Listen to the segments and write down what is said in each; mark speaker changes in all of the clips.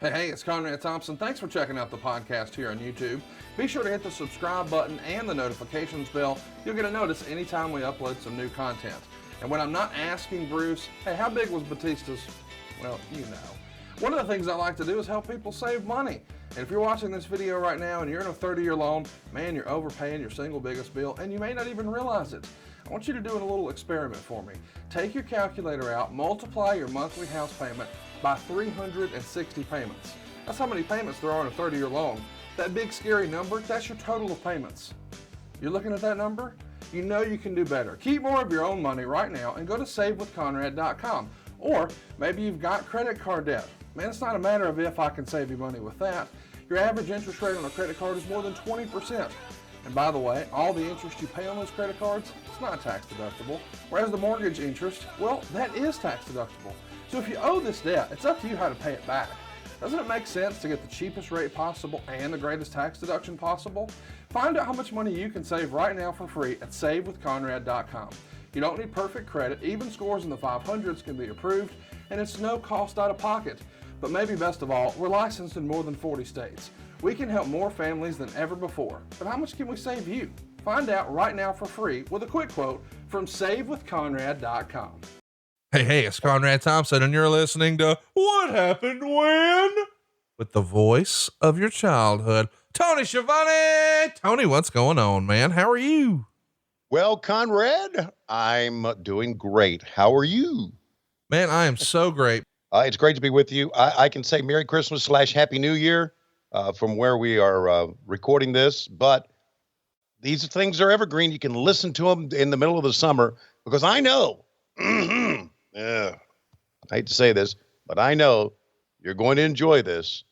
Speaker 1: Hey, it's Conrad Thompson. Thanks for checking out the podcast here on YouTube. Be sure to hit the subscribe button and the notifications bell. You'll get a notice anytime we upload some new content. And when I'm not asking Bruce, hey, how big was Batista's? Well, you know. One of the things I like to do is help people save money. And if you're watching this video right now and you're in a 30-year loan, man, you're overpaying your single biggest bill and you may not even realize it. I want you to do a little experiment for me. Take your calculator out, multiply your monthly house payment by 360 payments. That's how many payments there are in a 30-year loan. That big scary number, that's your total of payments. You're looking at that number? You know you can do better. Keep more of your own money right now and go to savewithconrad.com. Or maybe you've got credit card debt. Man, it's not a matter of if I can save you money with that. Your average interest rate on a credit card is more than 20%. And by the way, all the interest you pay on those credit cards, it's not tax deductible. Whereas the mortgage interest, well, that is tax deductible. So if you owe this debt, it's up to you how to pay it back. Doesn't it make sense to get the cheapest rate possible and the greatest tax deduction possible? Find out how much money you can save right now for free at savewithconrad.com. You don't need perfect credit. Even scores in the 500s can be approved, and it's no cost out of pocket. But maybe best of all, we're licensed in more than 40 states. We can help more families than ever before. But how much can we save you? Find out right now for free with a quick quote from savewithconrad.com. Hey, it's Conrad Thompson, and you're listening to What Happened When? With the voice of your childhood, Tony Schiavone. Tony, what's going on, man? How are you?
Speaker 2: Well, Conrad, I'm doing great. How are you?
Speaker 1: Man, I am so great.
Speaker 2: It's great to be with you. I can say Merry Christmas / Happy New Year from where we are recording this, but these things are evergreen. You can listen to them in the middle of the summer because I know, I hate to say this, but I know you're going to enjoy this,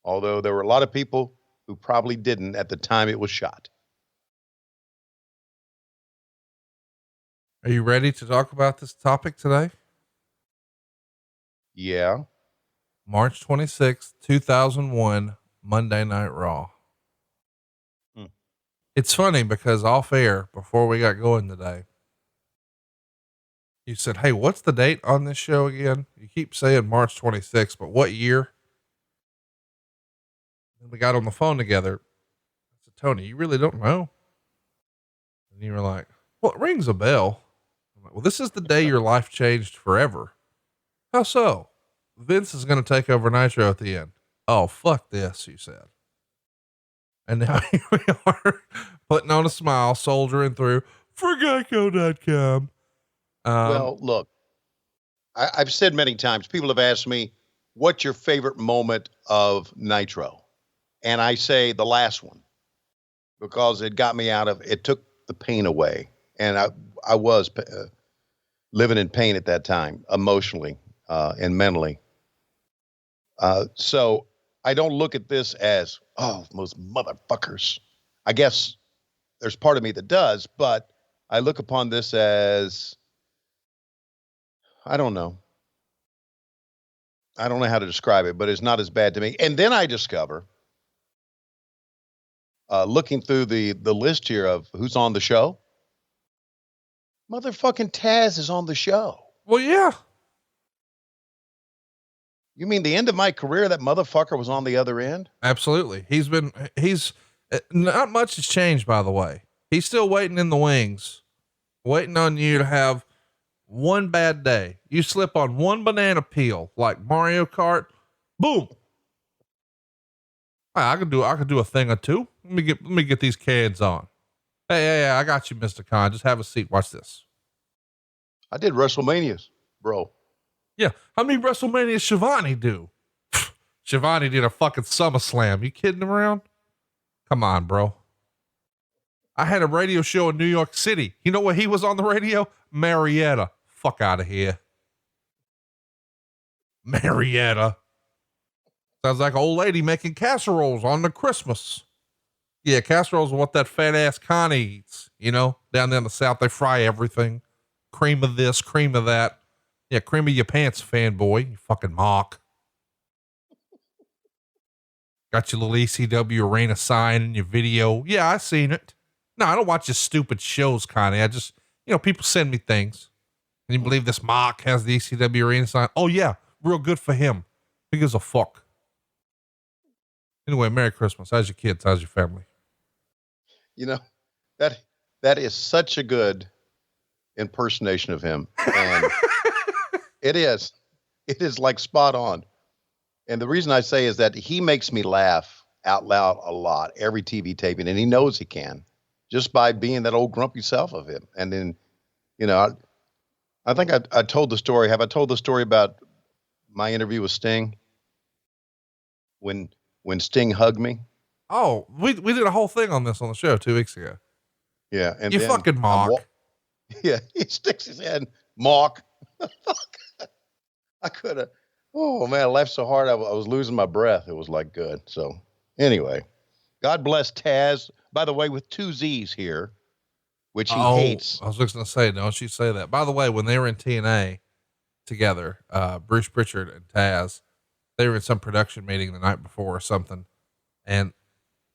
Speaker 2: although there were a lot of people who probably didn't at the time it was shot.
Speaker 1: Are you ready to talk about this topic today?
Speaker 2: Yeah.
Speaker 1: March 26th, 2001, Monday Night Raw. It's funny because off air, before we got going today, you said, hey, what's the date on this show again? You keep saying March 26th, but what year? And we got on the phone together. I said, Tony, you really don't know? And you were like, well, it rings a bell. I'm like, well, this is the day your life changed forever. How so? Vince is going to take over Nitro at the end. Oh, fuck this, you said. And now here we are putting on a smile, soldiering through for Geico.com.
Speaker 2: Well, look, I've said many times, people have asked me, what's your favorite moment of Nitro? And I say the last one, because it got me it took the pain away. And I was living in pain at that time, emotionally and mentally. So I don't look at this as, oh, those motherfuckers. I guess there's part of me that does, but I look upon this as, I don't know how to describe it, but it's not as bad to me. And then I discover, looking through the list here of who's on the show, motherfucking Tazz is on the show.
Speaker 1: Well, yeah.
Speaker 2: You mean the end of my career, that motherfucker was on the other end?
Speaker 1: Absolutely. He's not much has changed, by the way. He's still waiting in the wings, waiting on you to have one bad day. You slip on one banana peel, like Mario Kart, boom. I could do a thing or two. Let me get these cans on. Hey, I got you, Mr. Khan. Just have a seat. Watch this.
Speaker 2: I did WrestleManias, bro.
Speaker 1: Yeah. How many WrestleMania Schiavone do? Schiavone did a fucking SummerSlam. You kidding around? Come on, bro. I had a radio show in New York City. You know what he was on the radio? Marietta. Fuck out of here. Marietta. Sounds like an old lady making casseroles on the Christmas. Yeah, casseroles are what that fat ass Connie eats. You know, down there in the South, they fry everything. Cream of this, cream of that. Yeah, cream of your pants, fanboy. You fucking mock. Got your little ECW arena sign in your video. Yeah, I seen it. No, I don't watch your stupid shows, Connie. I just, people send me things. Can you believe this mock has the ECW arena sign? Oh yeah, real good for him. Who gives a fuck? Anyway, Merry Christmas. How's your kids? How's your family?
Speaker 2: You know, that is such a good impersonation of him. And it is like spot on. And the reason I say is that he makes me laugh out loud a lot every TV taping, and he knows he can just by being that old grumpy self of him. And then, you know, I think I told the story. Have I told the story about my interview with Sting? When Sting hugged me?
Speaker 1: Oh, we did a whole thing on this on the show 2 weeks ago.
Speaker 2: Yeah. And
Speaker 1: you
Speaker 2: then
Speaker 1: fucking mock.
Speaker 2: Yeah. He sticks his head, mock. I could have, oh man, I laughed so hard. I was losing my breath. It was like good. So anyway, God bless Tazz, by the way, with 2 Z's here, which he hates.
Speaker 1: I was just going to say, don't you say that. By the way, when they were in TNA together, Bruce Pritchard and Tazz, they were in some production meeting the night before or something. And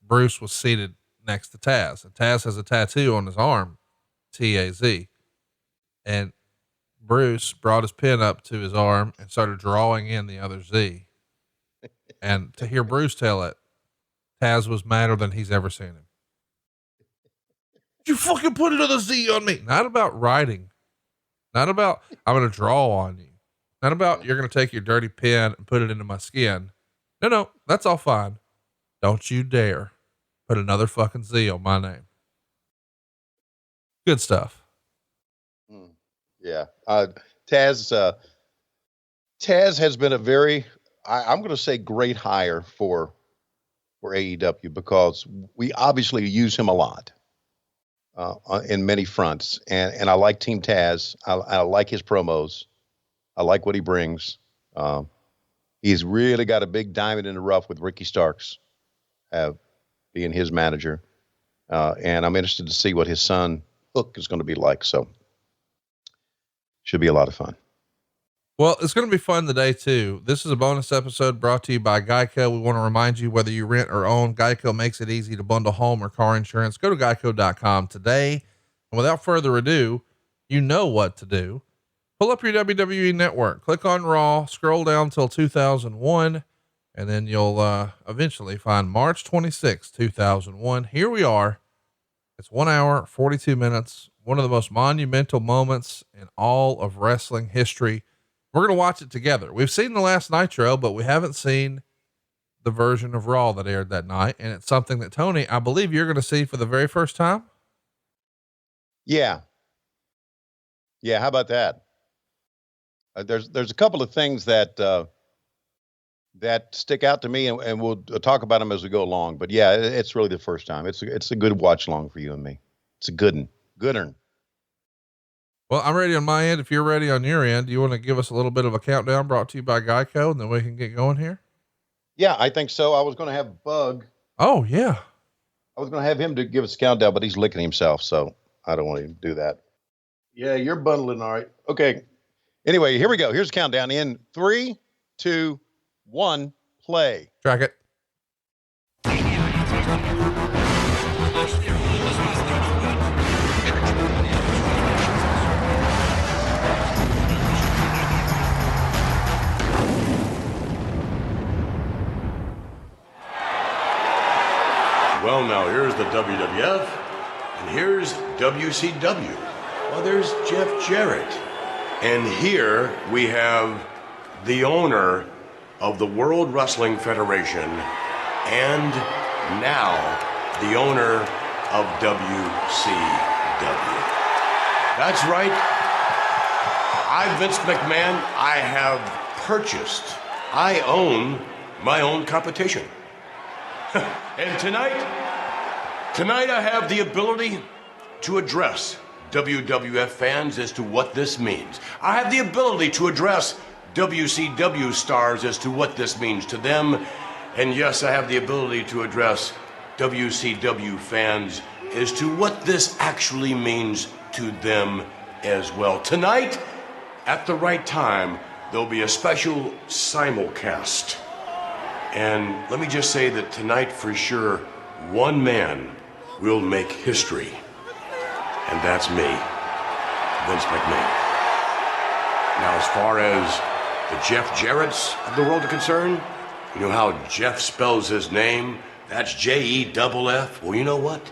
Speaker 1: Bruce was seated next to Tazz, and Tazz has a tattoo on his arm, T-A-Z. And Bruce brought his pen up to his arm and started drawing in the other Z. And to hear Bruce tell it, Tazz was madder than he's ever seen him. You fucking put another Z on me. Not about writing. Not about, I'm going to draw on you. Not about, you're going to take your dirty pen and put it into my skin. No, that's all fine. Don't you dare put another fucking Z on my name. Good stuff.
Speaker 2: Yeah. Tazz has been a very, I'm going to say great hire for AEW, because we obviously use him a lot, in many fronts. And I like Team Tazz. I like his promos. I like what he brings. He's really got a big diamond in the rough with Ricky Starks, being his manager. And I'm interested to see what his son Hook is going to be like. So should be a lot of fun.
Speaker 1: Well, it's going to be fun today too. This is a bonus episode brought to you by Geico. We want to remind you, whether you rent or own, Geico makes it easy to bundle home or car insurance. Go to geico.com today. And without further ado, you know what to do. Pull up your WWE network, click on Raw, scroll down till 2001, and then you'll eventually find March 26, 2001. Here we are. It's 1 hour, 42 minutes. One of the most monumental moments in all of wrestling history. We're going to watch it together. We've seen the last Nitro, but we haven't seen the version of Raw that aired that night. And it's something that, Tony, I believe you're going to see for the very first time.
Speaker 2: Yeah. Yeah. How about that? There's a couple of things that stick out to me, and we'll talk about them as we go along, but yeah, it's really the first time. It's a good watch along for you and me. It's a good one.
Speaker 1: Well, I'm ready on my end. If you're ready on your end, do you want to give us a little bit of a countdown brought to you by Geico, and then we can get going here?
Speaker 2: Yeah, I think so. I was going to have Bug.
Speaker 1: Oh yeah.
Speaker 2: I was going to have him to give us a countdown, but he's licking himself, so I don't want to do that. Yeah, you're bundling. All right. Okay. Anyway, here we go. Here's a countdown in 3, 2, 1, play.
Speaker 1: Track it.
Speaker 3: Well, now here's the WWF, and here's WCW. Well, there's Jeff Jarrett. And here we have the owner of the World Wrestling Federation, and now the owner of WCW. That's right. I'm Vince McMahon. I have purchased, I own my own competition. And tonight I have the ability to address WWF fans as to what this means. I have the ability to address WCW stars as to what this means to them. And yes, I have the ability to address WCW fans as to what this actually means to them as well. Tonight, at the right time, there'll be a special simulcast. And let me just say that tonight, for sure, one man will make history. And that's me, Vince McMahon. Now, as far as the Jeff Jarretts of the world are concerned, You know how Jeff spells his name? That's Jeff. Well, you know what?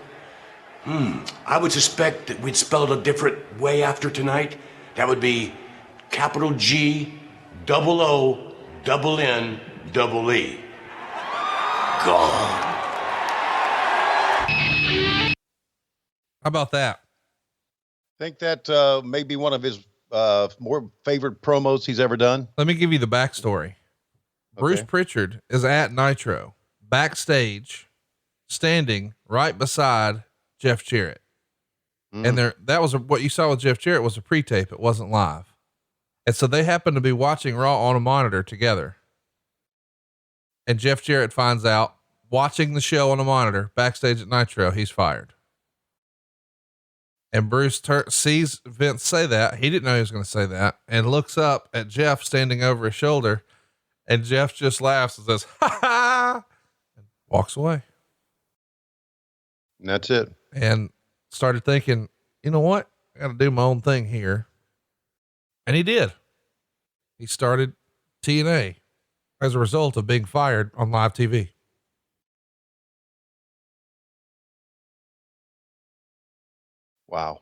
Speaker 3: I would suspect that we'd spell it a different way after tonight. That would be capital G, double O, double N, double E. Gone.
Speaker 1: How about that?
Speaker 2: I think that may be one of his more favorite promos he's ever done.
Speaker 1: Let me give you the backstory. Bruce Pritchard is at Nitro, backstage, standing right beside Jeff Jarrett. And that was what you saw with Jeff Jarrett was a pre-tape. It wasn't live. And so they happened to be watching Raw on a monitor together. And Jeff Jarrett finds out, watching the show on a monitor backstage at Nitro, he's fired. And Bruce sees Vince say that. He didn't know he was going to say that, and looks up at Jeff standing over his shoulder. And Jeff just laughs and says, ha ha, and walks away.
Speaker 2: And that's it.
Speaker 1: And started thinking, you know what? I got to do my own thing here. And he did. He started TNA as a result of being fired on live TV.
Speaker 2: Wow.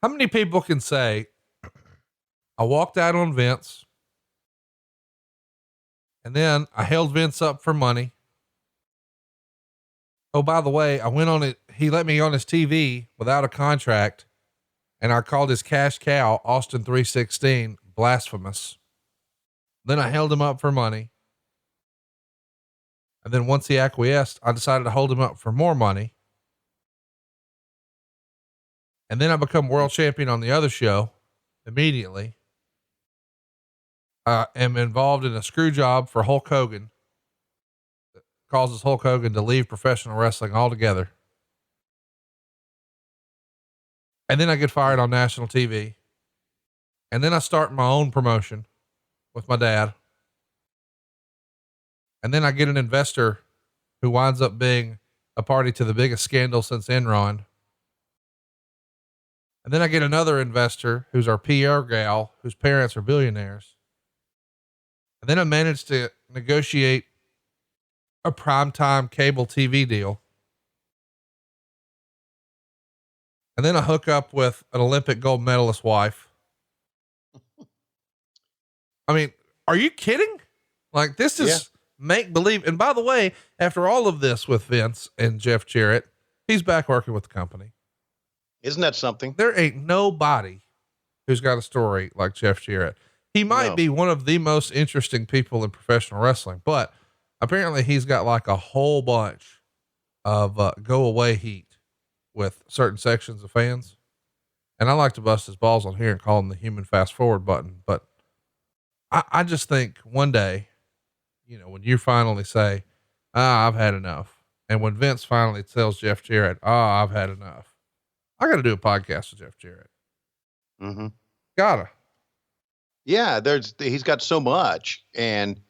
Speaker 1: How many people can say, I walked out on Vince, and then I held Vince up for money. Oh, by the way, I went on it. He let me on his TV without a contract, and I called his cash cow, Austin 316, blasphemous. Then I held him up for money. And then once he acquiesced, I decided to hold him up for more money. And then I become world champion on the other show immediately. I am involved in a screw job for Hulk Hogan that causes Hulk Hogan to leave professional wrestling altogether. And then I get fired on national TV. And then I start my own promotion with my dad. And then I get an investor who winds up being a party to the biggest scandal since Enron. And then I get another investor who's our PR gal, whose parents are billionaires. And then I managed to negotiate a primetime cable TV deal. And then I hook up with an Olympic gold medalist wife. I mean, are you kidding? Like, this is make believe. And by the way, after all of this with Vince and Jeff Jarrett, he's back working with the company.
Speaker 2: Isn't that something?
Speaker 1: There ain't nobody who's got a story like Jeff Jarrett. He might be one of the most interesting people in professional wrestling, but apparently he's got like a whole bunch of go away heat with certain sections of fans. And I like to bust his balls on here and call him the human fast forward button. But I just think one day, you know, when you finally say, I've had enough. And when Vince finally tells Jeff Jarrett, I've had enough. I got to do a podcast with Jeff Jarrett.
Speaker 2: Mm-hmm.
Speaker 1: Gotta.
Speaker 2: Yeah. He's got so much. And,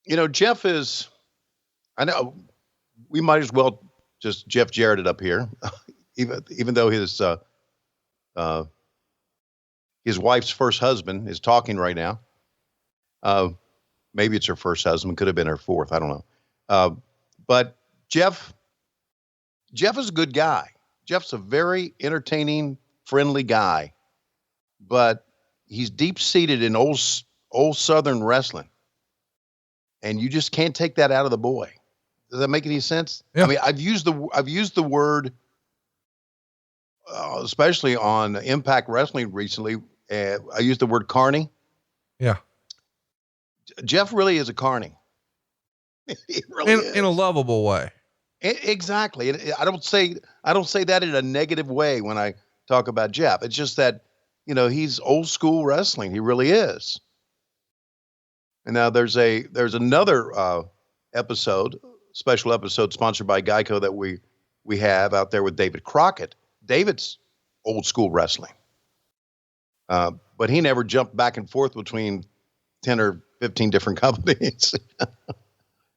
Speaker 2: you know, Jeff is, I know we might as well just Jeff Jarrett it up here, even though his wife's first husband is talking right now. Maybe it's her first husband. Could have been her fourth. I don't know. But Jeff is a good guy. Jeff's a very entertaining, friendly guy, but he's deep seated in old Southern wrestling. And you just can't take that out of the boy. Does that make any sense? Yeah. I mean, I've used the word, especially on Impact Wrestling recently. I used the word carny. Yeah. Jeff really is a carny. He really is. In a lovable way. Exactly. I don't say that in a negative way when I talk about Jeff. It's just that, you know, he's old school wrestling. He really is. And now there's another special episode sponsored by Geico that we have out there with David Crockett. David's old school wrestling. But he never jumped back and forth between 10 or 15 different companies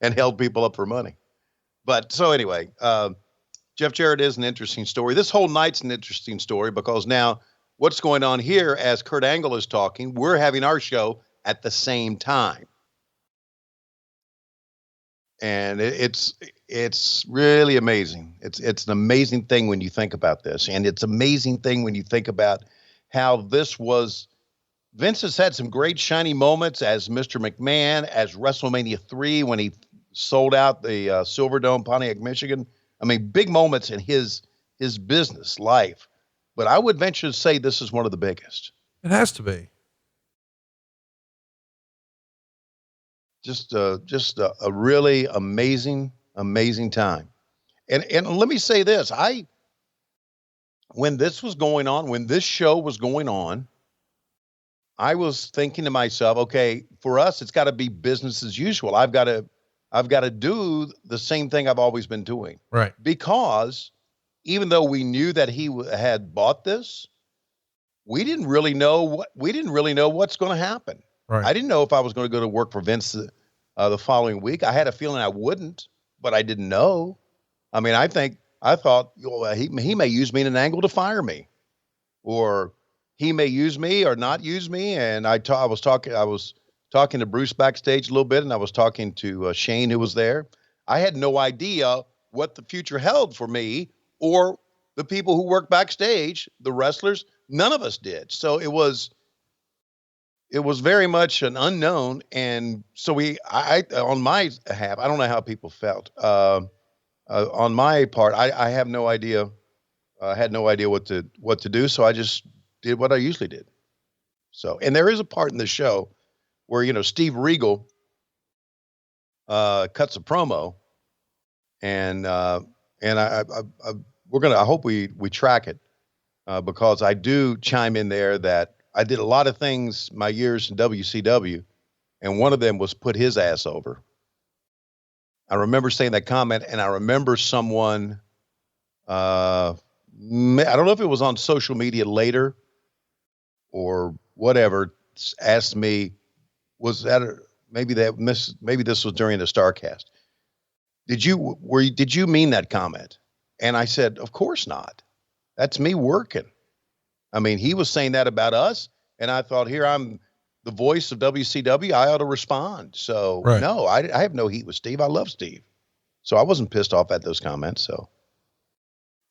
Speaker 2: and held people up for money. But so anyway, Jeff Jarrett is an interesting story. This whole night's an interesting story because now what's going on here as Kurt Angle is talking, we're having our show at the same time. And it's really amazing. It's an amazing thing when you think about this. And it's an amazing thing when you think about how this was. Vince has had some great shiny moments as Mr. McMahon, as WrestleMania 3 when he sold out the Silverdome, Pontiac, Michigan. I mean, big moments in his business life. But I would venture to say this is one of the biggest.
Speaker 1: It has to be.
Speaker 2: Just a really amazing time. And let me say this, when this was going on, when this show was going on, I was thinking to myself, okay, for us, it's got to be business as usual. I've got to do the same thing I've always been doing.
Speaker 1: Right.
Speaker 2: Because even though we knew that he had bought this, we didn't really know what's going to happen.
Speaker 1: Right.
Speaker 2: I didn't know if I was going to go to work for Vince the following week. I had a feeling I wouldn't, but I didn't know. I mean, I thought he may use me in an angle to fire me, or he may use me or not use me. And I was talking to Bruce backstage a little bit, and I was talking to Shane, who was there. I had no idea what the future held for me or the people who work backstage, the wrestlers. None of us did. So it was very much an unknown. And so on my half, I don't know how people felt. On my part, I have no idea. I had no idea what to do. So I just did what I usually did. So, and there is a part in the show where, Steve Regal cuts a promo, and I hope we track it, because I do chime in there that I did a lot of things my years in WCW, and one of them was put his ass over. I remember saying that comment, and I remember someone, I don't know if it was on social media later or whatever, asked me, maybe this was during the Starcast. Did you mean that comment? And I said, of course not. That's me working. I mean, he was saying that about us, and I thought, here I'm the voice of WCW. I ought to respond. So right. No, I have no heat with Steve. I love Steve. So I wasn't pissed off at those comments. So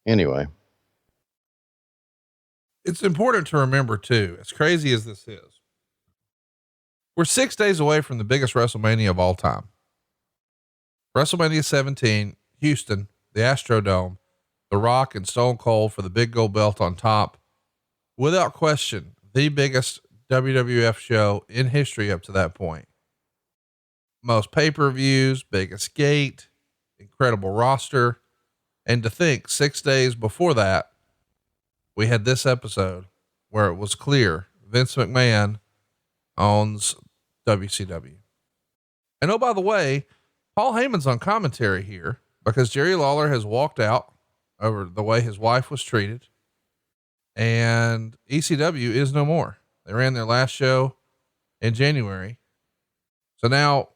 Speaker 2: anyway.
Speaker 1: It's important to remember too, as crazy as this is, we're 6 days away from the biggest WrestleMania of all time. WrestleMania 17, Houston, the Astrodome, The Rock and Stone Cold for the big gold belt on top. Without question, the biggest WWF show in history up to that point. Most pay-per-views, biggest gate, incredible roster. And to think 6 days before that, we had this episode where it was clear Vince McMahon owns WCW. And oh, by the way, Paul Heyman's on commentary here because Jerry Lawler has walked out over the way his wife was treated, and ECW is no more. They ran their last show in January. So now,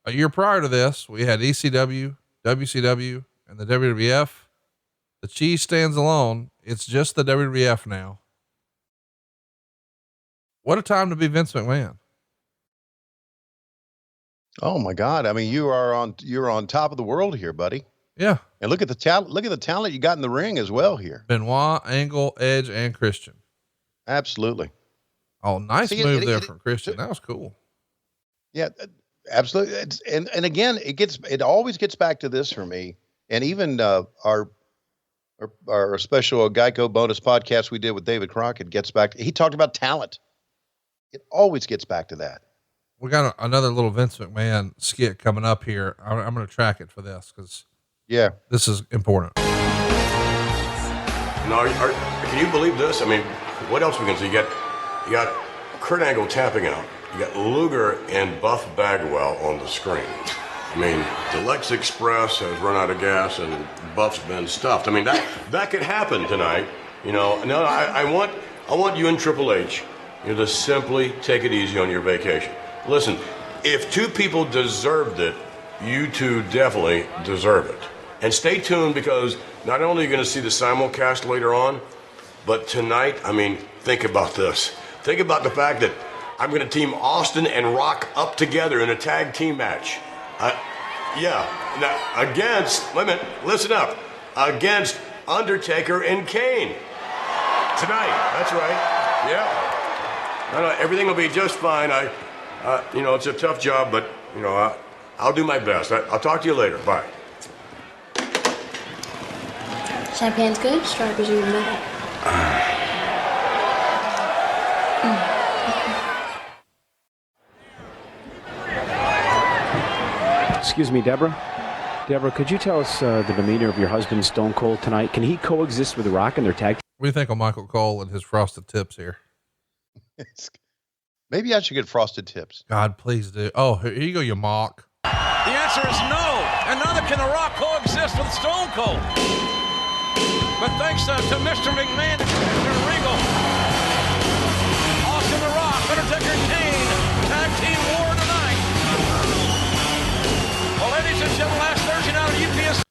Speaker 1: a year prior to this, we had ECW, WCW, and the WWF. The cheese stands alone. It's just the WWF now. What a time to be Vince McMahon.
Speaker 2: Oh my God. I mean, you're on top of the world here, buddy.
Speaker 1: Yeah.
Speaker 2: And look at the talent you got in the ring as well here.
Speaker 1: Benoit, Angle, Edge, and Christian.
Speaker 2: Absolutely.
Speaker 1: Oh, nice move there from Christian. That was cool.
Speaker 2: Yeah, absolutely. And again, it always gets back to this for me. And even our special Geico bonus podcast we did with David Crockett gets back to, he talked about talent. It always gets back to that.
Speaker 1: We got another little Vince McMahon skit coming up here. I'm going to track it for this because this is important.
Speaker 3: Now, can you believe this? I mean, what else we can see? You got Kurt Angle tapping out. You got Luger and Buff Bagwell on the screen. I mean, the Lex Express has run out of gas and Buff's been stuffed. I mean, that could happen tonight. No, I want you and Triple H, to simply take it easy on your vacation. Listen, if two people deserved it, you two definitely deserve it. And stay tuned, because not only are you going to see the simulcast later on, but tonight, I mean, think about this. Think about the fact that I'm going to team Austin and Rock up together in a tag team match. Yeah. Now, wait a minute, listen up. Against Undertaker and Kane. Tonight, that's right. Yeah. No, everything will be just fine. It's a tough job, but, I'll do my best. I'll talk to you later. Bye.
Speaker 4: Champagne's good, strawberries are even better.
Speaker 5: Excuse me, Debra. Debra, could you tell us the demeanor of your husband, Stone Cold, tonight? Can he coexist with The Rock in their tag?
Speaker 1: What do you think of Michael Cole and his frosted tips here?
Speaker 2: Maybe I should get frosted tips.
Speaker 1: God, please do. Oh, here you go, you mock.
Speaker 6: The answer is no, and neither can The Rock coexist with Stone Cold. But thanks to Mr. McMahon and Mr. Regal, Austin The Rock, Undertaker and Kane, tag team war tonight. Well, ladies and gentlemen, last Thursday night on UPS.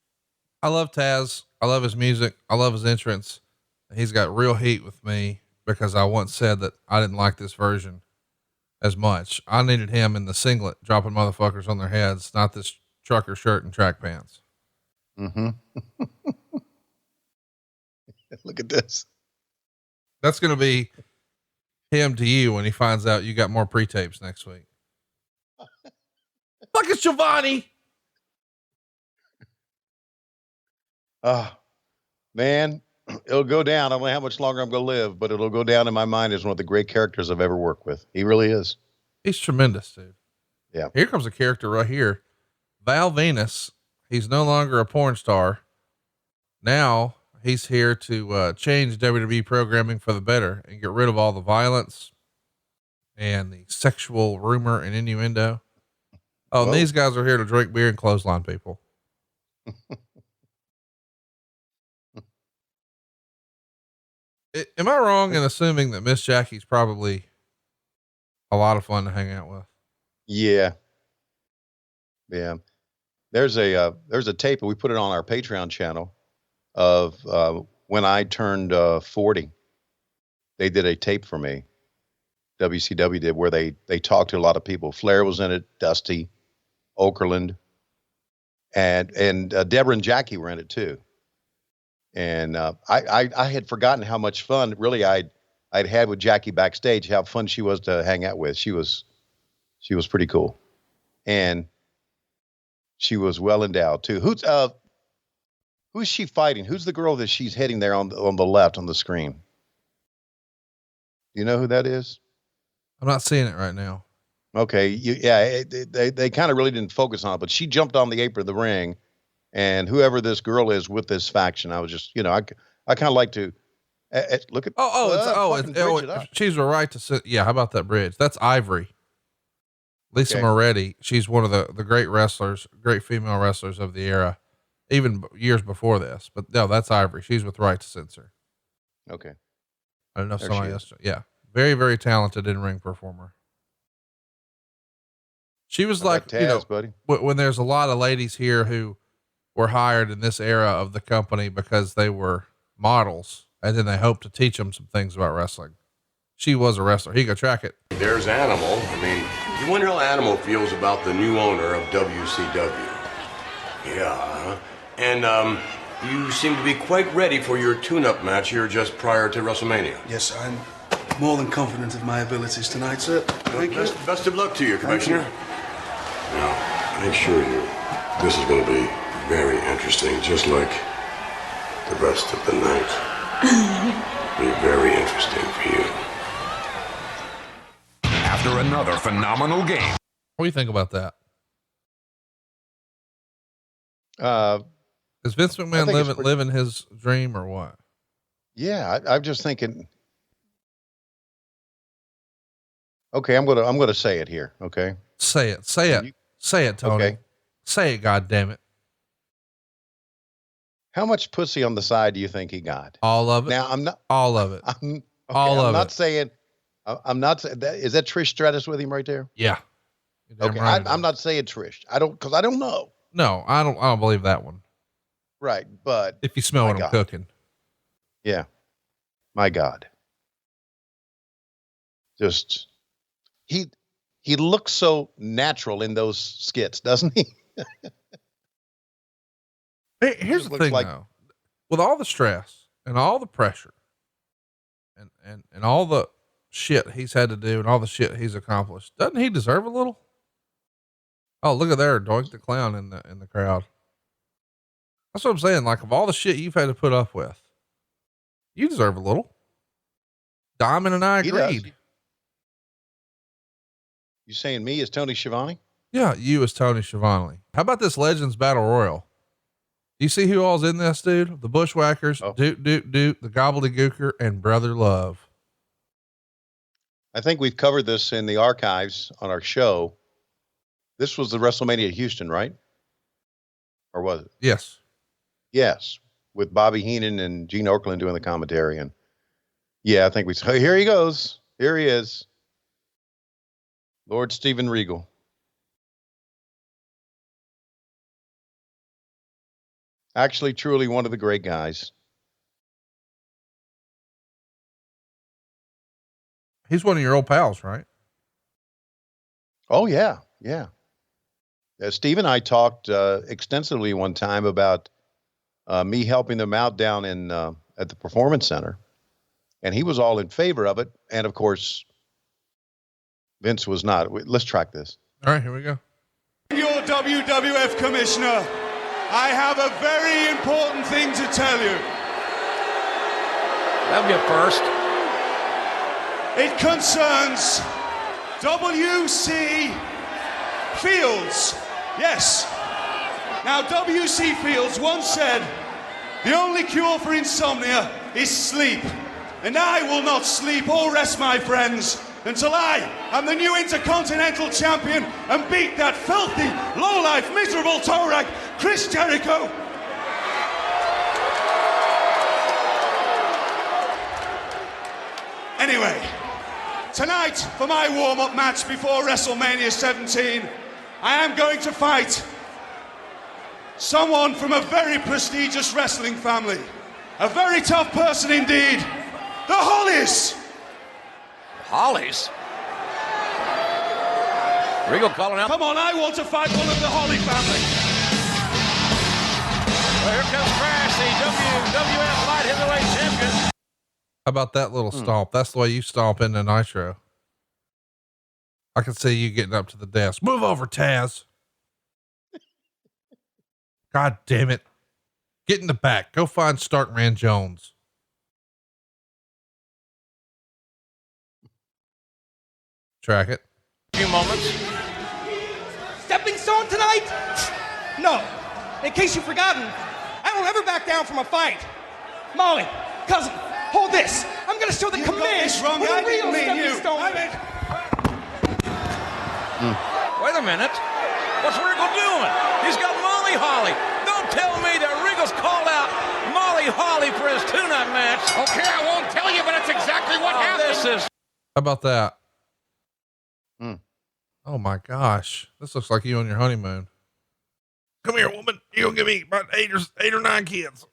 Speaker 1: I love Tazz. I love his music. I love his entrance. He's got real heat with me because I once said that I didn't like this version as much. I needed him in the singlet dropping motherfuckers on their heads, not this trucker shirt and track pants.
Speaker 2: Mm-hmm. Look at this.
Speaker 1: That's going to be him to you when he finds out you got more pre-tapes next week. Fuck it, Schiavone.
Speaker 2: Man, it'll go down. I don't know how much longer I'm going to live, but it'll go down in my mind as one of the great characters I've ever worked with. He really is.
Speaker 1: He's tremendous, dude.
Speaker 2: Yeah.
Speaker 1: Here comes a character right here. Venis. He's no longer a porn star. Now he's here to change WWE programming for the better and get rid of all the violence and the sexual rumor and innuendo. Oh, and these guys are here to drink beer and clothesline people. Am I wrong in assuming that Miss Jackie's probably a lot of fun to hang out with?
Speaker 2: Yeah. Yeah. There's a tape, and we put it on our Patreon channel of, when I turned 40, they did a tape for me. WCW did, where they talked to a lot of people. Flair was in it, Dusty, Okerlund, and Debra and Jackie were in it too. And I had forgotten how much fun really I'd had with Jackie backstage, how fun she was to hang out with. She was pretty cool. And she was well endowed too. Who's she fighting? Who's the girl that she's hitting there on the left on the screen? Do you know who that is?
Speaker 1: I'm not seeing it right now.
Speaker 2: Okay. They kind of really didn't focus on it, but she jumped on the apron of the ring, and whoever this girl is with this faction, I was just, I kind of like to look at,
Speaker 1: she's right to sit. Yeah. How about that bridge? That's Ivory. Lisa Moretti. She's one of the great wrestlers, great female wrestlers of the era, even years before this, but no, that's Ivory. She's with Right to Censor.
Speaker 2: Okay.
Speaker 1: I don't know if somebody else. Yeah. Very, very talented in-ring performer. She was like,
Speaker 2: Tazz, buddy.
Speaker 1: When there's a lot of ladies here who were hired in this era of the company because they were models, and then they hoped to teach them some things about wrestling. She was a wrestler. He could track it.
Speaker 3: There's Animal. I mean, you wonder how Animal feels about the new owner of WCW. Yeah. And, you seem to be quite ready for your tune-up match here just prior to WrestleMania.
Speaker 7: Yes, I'm more than confident of my abilities tonight, sir. Thank you.
Speaker 3: Best of luck to you, Commissioner. Now, I assure you, this is going to be very interesting, just like the rest of the night. Be very interesting for you.
Speaker 8: After another phenomenal game.
Speaker 1: What do you think about that? Is Vince McMahon living his dream or what?
Speaker 2: Yeah, I'm just thinking. Okay, I'm gonna say it here. Okay,
Speaker 1: say it, Tony. Okay. Say it, God damn it.
Speaker 2: How much pussy on the side do you think he got?
Speaker 1: All of it.
Speaker 2: Now I'm not.
Speaker 1: All of it.
Speaker 2: I'm
Speaker 1: not
Speaker 2: saying. I'm not saying that. Is that Trish Stratus with him right there?
Speaker 1: Yeah.
Speaker 2: Okay, right, I'm not saying Trish. Because I don't know.
Speaker 1: No, I don't believe that one.
Speaker 2: Right, but
Speaker 1: if you smell what I'm cooking.
Speaker 2: Yeah. My God. Just he looks so natural in those skits, doesn't he?
Speaker 1: Here's the
Speaker 2: looks
Speaker 1: thing
Speaker 2: like-
Speaker 1: though, with all the stress and all the pressure and all the shit he's had to do and all the shit he's accomplished, doesn't he deserve a little? Oh, look at there, Doink the Clown in the crowd. That's what I'm saying. Like, of all the shit you've had to put up with, you deserve a little. Diamond and I
Speaker 2: He does.
Speaker 1: agreed.
Speaker 2: You saying me as Tony Schiavone?
Speaker 1: Yeah, you as Tony Schiavone. How about this Legends Battle Royal? You see who all's in this, dude? The Bushwhackers, Doot, the Gobbledygooker, and Brother Love.
Speaker 2: I think we've covered this in the archives on our show. This was the WrestleMania at Houston, right? Or was it?
Speaker 1: Yes.
Speaker 2: Yes. With Bobby Heenan and Gene Okerlund doing the commentary. And yeah, I think here he goes. Here he is. Lord Steven Regal. Actually, truly one of the great guys.
Speaker 1: He's one of your old pals, right?
Speaker 2: Oh yeah. Yeah. Steve and I talked extensively one time about me helping them out down in at the Performance Center, and he was all in favor of it. And of course, Vince was not. Let's track this.
Speaker 1: All right, here we go.
Speaker 9: Your WWF commissioner, I have a very important thing to tell you.
Speaker 6: That'll be a first.
Speaker 9: It concerns WC Fields. Yes. Now, W.C. Fields once said, the only cure for insomnia is sleep. And I will not sleep or rest, my friends, until I am the new Intercontinental Champion and beat that filthy, low-life, miserable toe rag, Chris Jericho. Anyway, tonight, for my warm-up match before WrestleMania 17, I am going to fight someone from a very prestigious wrestling family. A very tough person indeed. The Hollies!
Speaker 6: Hollies? Regal calling out.
Speaker 9: Come on, I want to fight one of the Holly family.
Speaker 6: Well, here comes Crash, the WWF Light Heavyweight Champion.
Speaker 1: How about that little stomp? That's the way you stomp into Nitro. I can see you getting up to the desk. Move over, Tazz. God damn it. Get in the back. Go find Starkman Jones. Track it.
Speaker 6: A few moments.
Speaker 10: Stepping stone tonight? No. In case you've forgotten, I don't ever back down from a fight. Molly, cousin, hold this. I'm gonna show the
Speaker 9: You
Speaker 10: command
Speaker 9: got this wrong.
Speaker 10: with
Speaker 9: I
Speaker 10: a real
Speaker 9: didn't mean
Speaker 10: stepping
Speaker 9: you.
Speaker 10: stone.
Speaker 9: I meant...
Speaker 6: Wait a minute. What's Regal doing? He's got Molly Holly. Don't tell me that Regal's called out Molly Holly for his tune-up match.
Speaker 8: Okay, I won't tell you, but it's exactly what happened.
Speaker 6: This is
Speaker 1: How about that? Oh my gosh. This looks like you on your honeymoon. Come here, woman. You're gonna give me about eight or nine kids.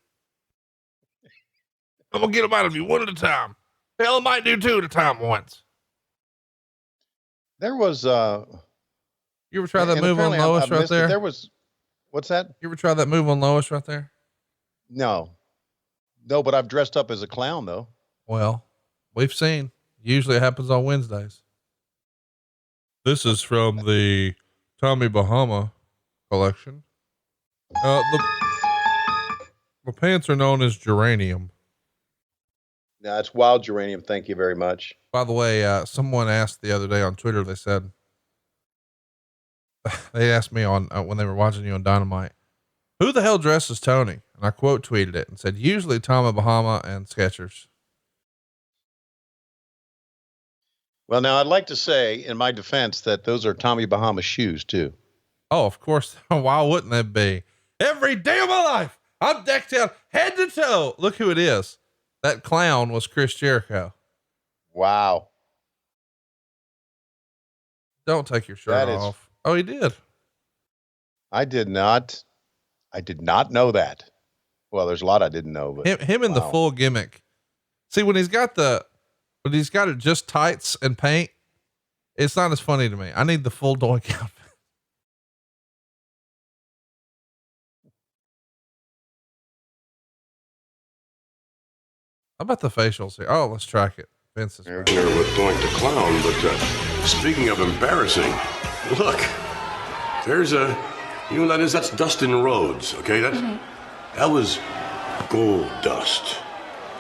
Speaker 1: I'm gonna get them out of you one at a time. Hell, I might do two at a time once.
Speaker 2: There was
Speaker 1: You ever try that
Speaker 2: and
Speaker 1: move on
Speaker 2: apparently I
Speaker 1: Lois right
Speaker 2: missed it.
Speaker 1: there?
Speaker 2: There was, what's that?
Speaker 1: You ever try that move on Lois right there?
Speaker 2: No, but I've dressed up as a clown though.
Speaker 1: Well, we've seen. Usually it happens on Wednesdays. This is from the Tommy Bahama collection. The pants are known as geranium.
Speaker 2: No, it's wild geranium. Thank you very much.
Speaker 1: By the way, someone asked the other day on Twitter, they said, they asked me on when they were watching you on Dynamite, who the hell dresses Tony? And I quote tweeted it and said, usually Tommy Bahama and Skechers.
Speaker 2: Well, now I'd like to say in my defense that those are Tommy Bahama shoes too.
Speaker 1: Oh, of course. Why wouldn't that be? Every day of my life, I'm decked out head to toe. Look who it is. That clown was Chris Jericho.
Speaker 2: Wow.
Speaker 1: Don't take your shirt off. Oh, he did.
Speaker 2: I did not know that. Well, there's a lot I didn't know, but
Speaker 1: Him in the full gimmick. See, when he's got it just tights and paint, it's not as funny to me. I need the full Doink outfit. How about the facials here? Oh, let's track it. Vince is
Speaker 3: with Doink the Clown, but speaking of embarrassing, look, there's you know what that is? That's Dustin Rhodes, okay? That was Goldust.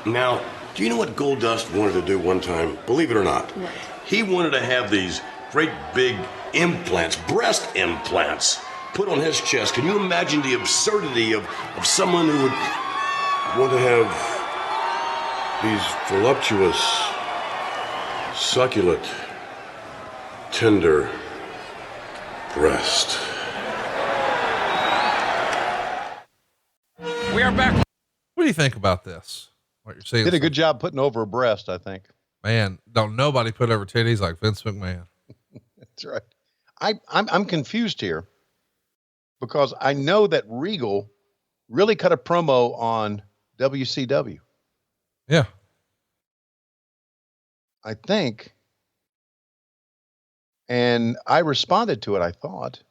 Speaker 3: Now, do you know what Goldust wanted to do one time? Believe it or not.
Speaker 4: What?
Speaker 3: He wanted to have these great big implants, breast implants, put on his chest. Can you imagine the absurdity of someone who would want to have these voluptuous, succulent, tender breast?
Speaker 6: We are back.
Speaker 1: What do you think about this? What you're seeing?
Speaker 2: Did a good job putting over a breast, I think.
Speaker 1: Man, don't nobody put over titties like Vince McMahon.
Speaker 2: That's right. I'm confused here because I know that Regal really cut a promo on WCW.
Speaker 1: Yeah.
Speaker 2: I think. And I responded to it, I thought.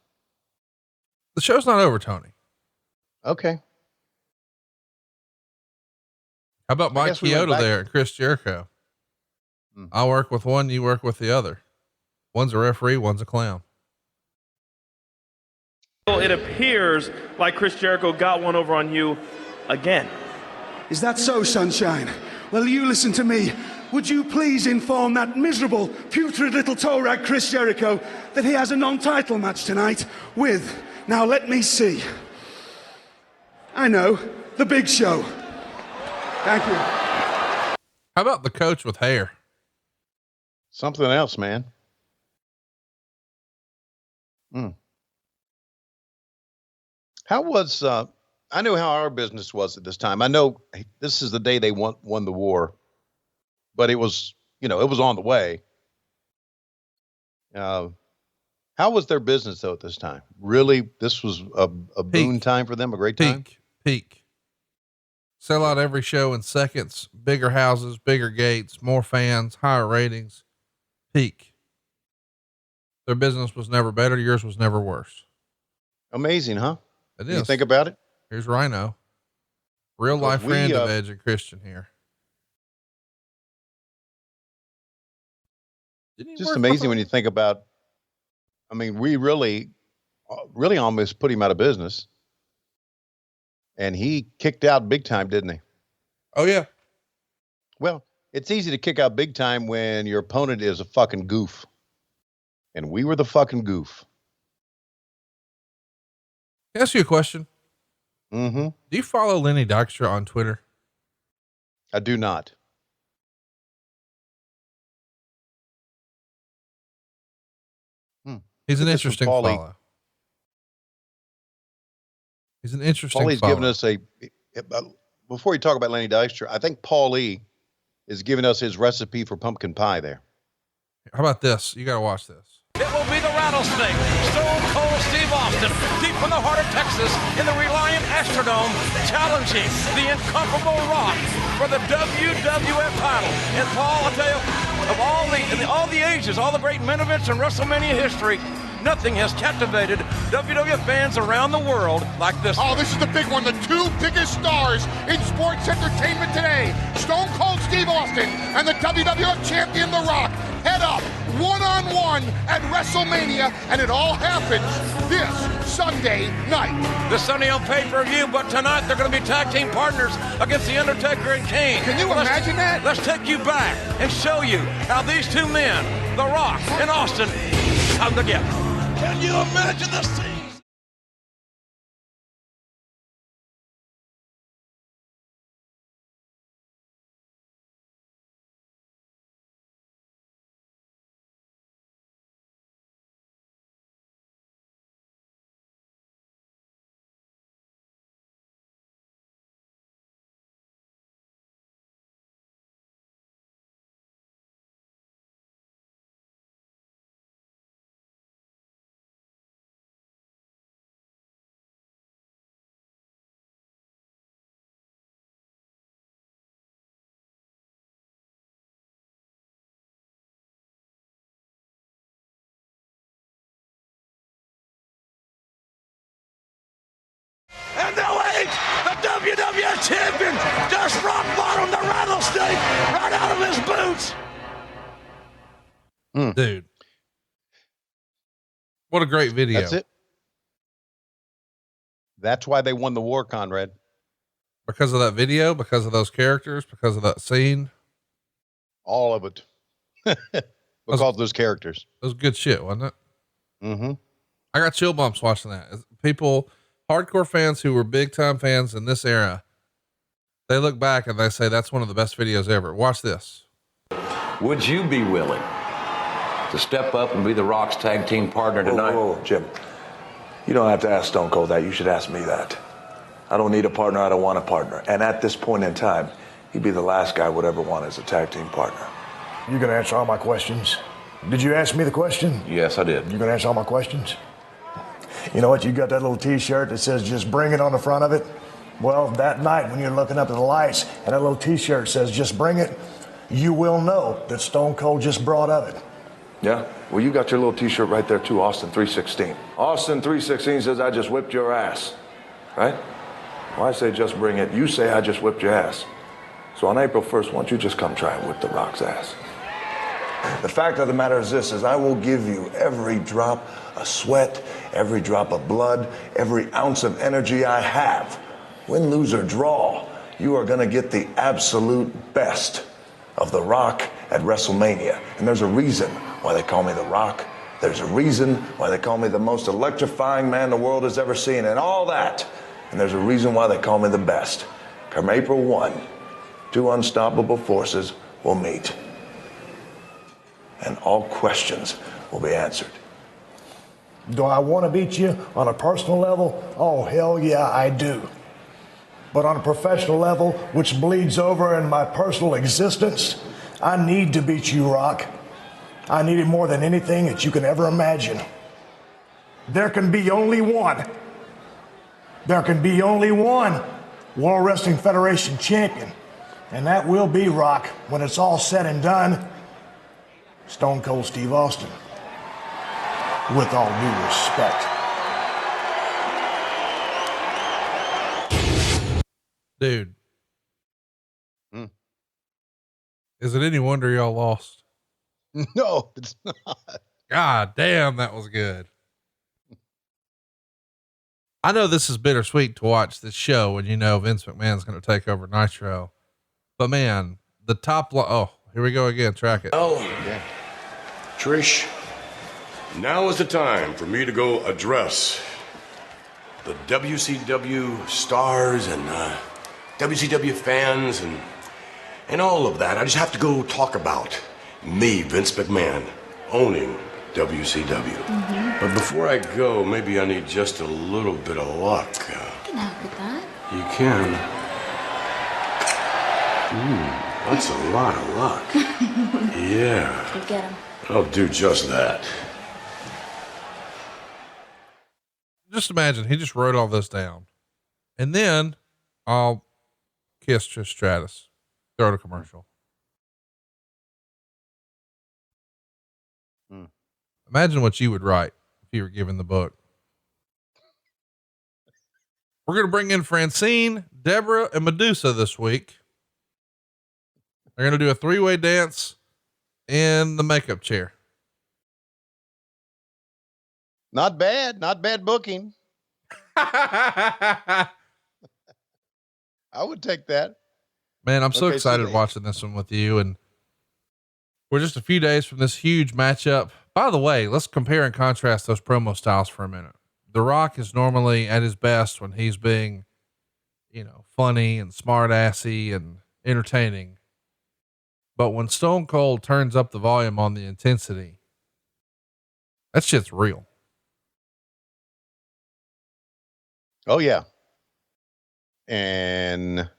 Speaker 1: The show's not over, Tony.
Speaker 2: Okay.
Speaker 1: How about Mike Chioda there and Chris Jericho? I'll work with one, you work with the other. One's a referee, one's a clown.
Speaker 11: It appears like Chris Jericho got one over on you again.
Speaker 9: Is that so, Sunshine? Well, you listen to me. Would you please inform that miserable, putrid little toe rag Chris Jericho that he has a non-title match tonight with, now let me see. I know, the Big Show. Thank you.
Speaker 1: How about the coach with hair?
Speaker 2: Something else, man. How was, I knew how our business was at this time. I know this is the day they won the war, but it was, it was on the way. How was their business though at this time? Really, this was a boon time for them, a great time?
Speaker 1: Peak. Sell out every show in seconds, bigger houses, bigger gates, more fans, higher ratings. Peak. Their business was never better. Yours was never worse.
Speaker 2: Amazing, huh?
Speaker 1: It is.
Speaker 2: You think about it?
Speaker 1: Here's Rhyno. Real life friend of Edge and Christian here.
Speaker 2: Just amazing when you think about, we really almost put him out of business. And he kicked out big time, didn't he?
Speaker 1: Oh yeah.
Speaker 2: Well, it's easy to kick out big time when your opponent is a fucking goof. And we were the fucking goof.
Speaker 1: Can I ask you a question?
Speaker 2: Mm-hmm.
Speaker 1: Do you follow Lenny Dykstra on Twitter?
Speaker 2: I do not.
Speaker 1: He's an interesting follow. He's an interesting
Speaker 2: Paulie's given us before you talk about Lenny Dykstra, I think Paulie is giving us his recipe for pumpkin pie there.
Speaker 1: How about this? You got to watch this.
Speaker 6: It will be the Rattlesnake, Stone Cold Steve Austin, deep in the heart of Texas, in the Reliant Astrodome, challenging the incomparable Rock for the WWF title. And Paul, I'll tell you, of all the ages, all the great main events in WrestleMania history, nothing has captivated WWF fans around the world like this.
Speaker 8: Oh, this is the big one. The two biggest stars in sports entertainment today. Stone Cold Steve Austin and the WWF champion, The Rock, head up one-on-one at WrestleMania, and it all happens this Sunday night.
Speaker 6: This Sunday on pay-per-view, but tonight they're going to be tag team partners against The Undertaker and Kane.
Speaker 8: Can you imagine that?
Speaker 6: Let's take you back and show you how these two men, The Rock and Austin, come together. Can you imagine the scene?
Speaker 1: Dude. What a great video.
Speaker 2: That's it. That's why they won the war, Conrad.
Speaker 1: Because of that video, because of those characters, because of that scene.
Speaker 2: All of it. Because of those characters.
Speaker 1: It was good shit, wasn't it?
Speaker 2: Mm-hmm.
Speaker 1: I got chill bumps watching that. People, hardcore fans who were big time fans in this era, they look back and they say, that's one of the best videos ever. Watch this.
Speaker 12: Would you be willing to step up and be the Rock's tag team partner tonight?
Speaker 13: Whoa, Jim. You don't have to ask Stone Cold that. You should ask me that. I don't need a partner. I don't want a partner. And at this point in time, he'd be the last guy I would ever want as a tag team partner.
Speaker 14: You gonna answer all my questions? Did you ask me the question?
Speaker 12: Yes, I did.
Speaker 14: You gonna answer all my questions? You know what? You got that little T-shirt that says "Just Bring It" on the front of it. Well, that night when you're looking up at the lights and that little T-shirt says "Just Bring It," you will know that Stone Cold just brought of it.
Speaker 13: Yeah? Well, you got your little T-shirt right there too, Austin 316. Austin 316 says, "I just whipped your ass." Right? Well, I say, "Just bring it." You say, "I just whipped your ass." So on April 1st, why don't you just come try and whip the Rock's ass? The fact of the matter is this, is I will give you every drop of sweat, every drop of blood, every ounce of energy I have. Win, lose, or draw, you are gonna get the absolute best of The Rock at WrestleMania. And there's a reason why they call me The Rock. There's a reason why they call me the most electrifying man the world has ever seen, and all that. And there's a reason why they call me the best. Come April 1, two unstoppable forces will meet. And all questions will be answered.
Speaker 14: Do I want to beat you on a personal level? Oh, hell yeah, I do. But on a professional level, which bleeds over in my personal existence, I need to beat you, Rock. I need it more than anything that you can ever imagine. There can be only one. There can be only one World Wrestling Federation champion. And that will be, Rock, when it's all said and done, Stone Cold Steve Austin. With all due respect.
Speaker 1: Dude. Is it any wonder y'all lost?
Speaker 2: No, it's not.
Speaker 1: God damn, that was good. I know this is bittersweet to watch this show when you know Vince McMahon's going to take over Nitro, but man, the top oh, here we go again. Track it.
Speaker 3: Oh, yeah. Trish, now is the time for me to go address the WCW stars and WCW fans and all of that. I just have to go talk about me, Vince McMahon, owning WCW.
Speaker 4: Mm-hmm.
Speaker 3: But before I go, maybe I need just a little bit of luck.
Speaker 4: I can help with that.
Speaker 3: You can? That's a lot of luck. Yeah.
Speaker 4: Go get him.
Speaker 3: I'll do just that.
Speaker 1: Just imagine he just wrote all this down, and then I'll kiss Trish Stratus, throw to commercial. Imagine what you would write if you were given the book. We're going to bring in Francine, Debra, and Medusa this week. They're going to do a 3-way dance in the makeup chair.
Speaker 2: Not bad. Not bad booking. I would take that.
Speaker 1: Man, I'm so
Speaker 2: Okay,
Speaker 1: excited
Speaker 2: so
Speaker 1: watching this one with you. And we're just a few days from this huge matchup. By the way, let's compare and contrast those promo styles for a minute. The Rock is normally at his best when he's being, funny and smart assy and entertaining. But when Stone Cold turns up the volume on the intensity, that shit's real.
Speaker 2: Oh yeah. And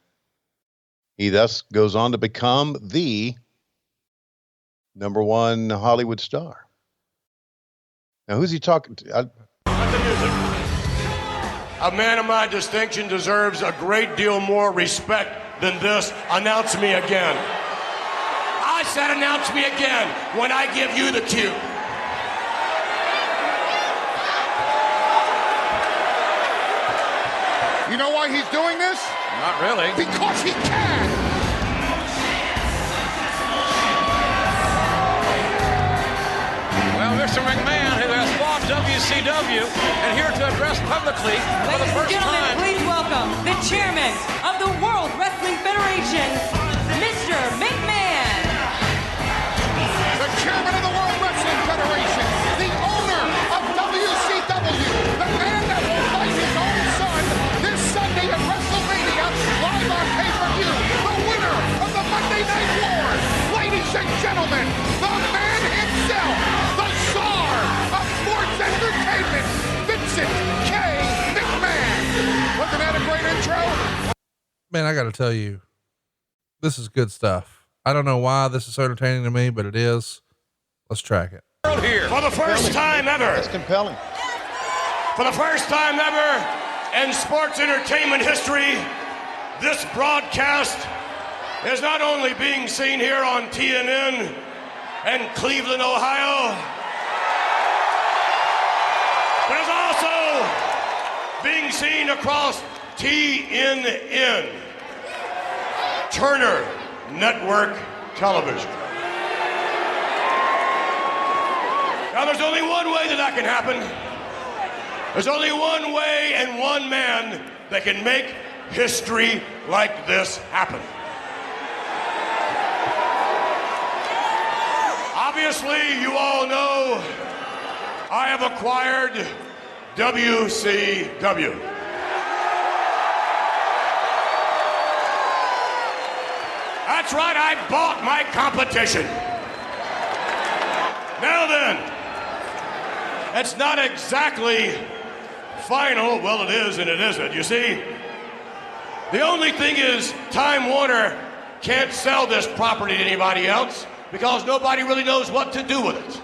Speaker 2: he thus goes on to become the #1 Hollywood star. Now, who's he talking to?
Speaker 3: A man of my distinction deserves a great deal more respect than this. Announce me again. I said announce me again when I give you the cue.
Speaker 8: You know why he's doing this?
Speaker 6: Not really.
Speaker 8: Because he can.
Speaker 6: Mr. McMahon, who has bought WCW and here to address publicly for the first
Speaker 15: Ladies and gentlemen,
Speaker 6: time.
Speaker 15: please welcome the chairman of the World Wrestling Federation, Mr. McMahon.
Speaker 8: The chairman of the World Wrestling Federation, the owner of WCW, the man that will fight his own son this Sunday at WrestleMania, live on pay-per-view, the winner of the Monday Night Wars. Ladies and gentlemen, the man himself, the czar of sports entertainment, Vincent K. McMahon. Wasn't that a great intro?
Speaker 1: Man, I got to tell you, this is good stuff. I don't know why this is so entertaining to me, but it is. Let's track it.
Speaker 3: Here. For the first time ever.
Speaker 2: That's compelling.
Speaker 3: For the first time ever in sports entertainment history, this broadcast is not only being seen here on TNN in Cleveland, Ohio, but is also being seen across TNN, Turner Network Television. Now, there's only one way that can happen. There's only one way and one man that can make history like this happen. Obviously, you all know I have acquired WCW. That's right, I bought my competition. Now then, it's not exactly final. Well, it is and it isn't. You see, the only thing is Time Warner can't sell this property to anybody else because nobody really knows what to do with it.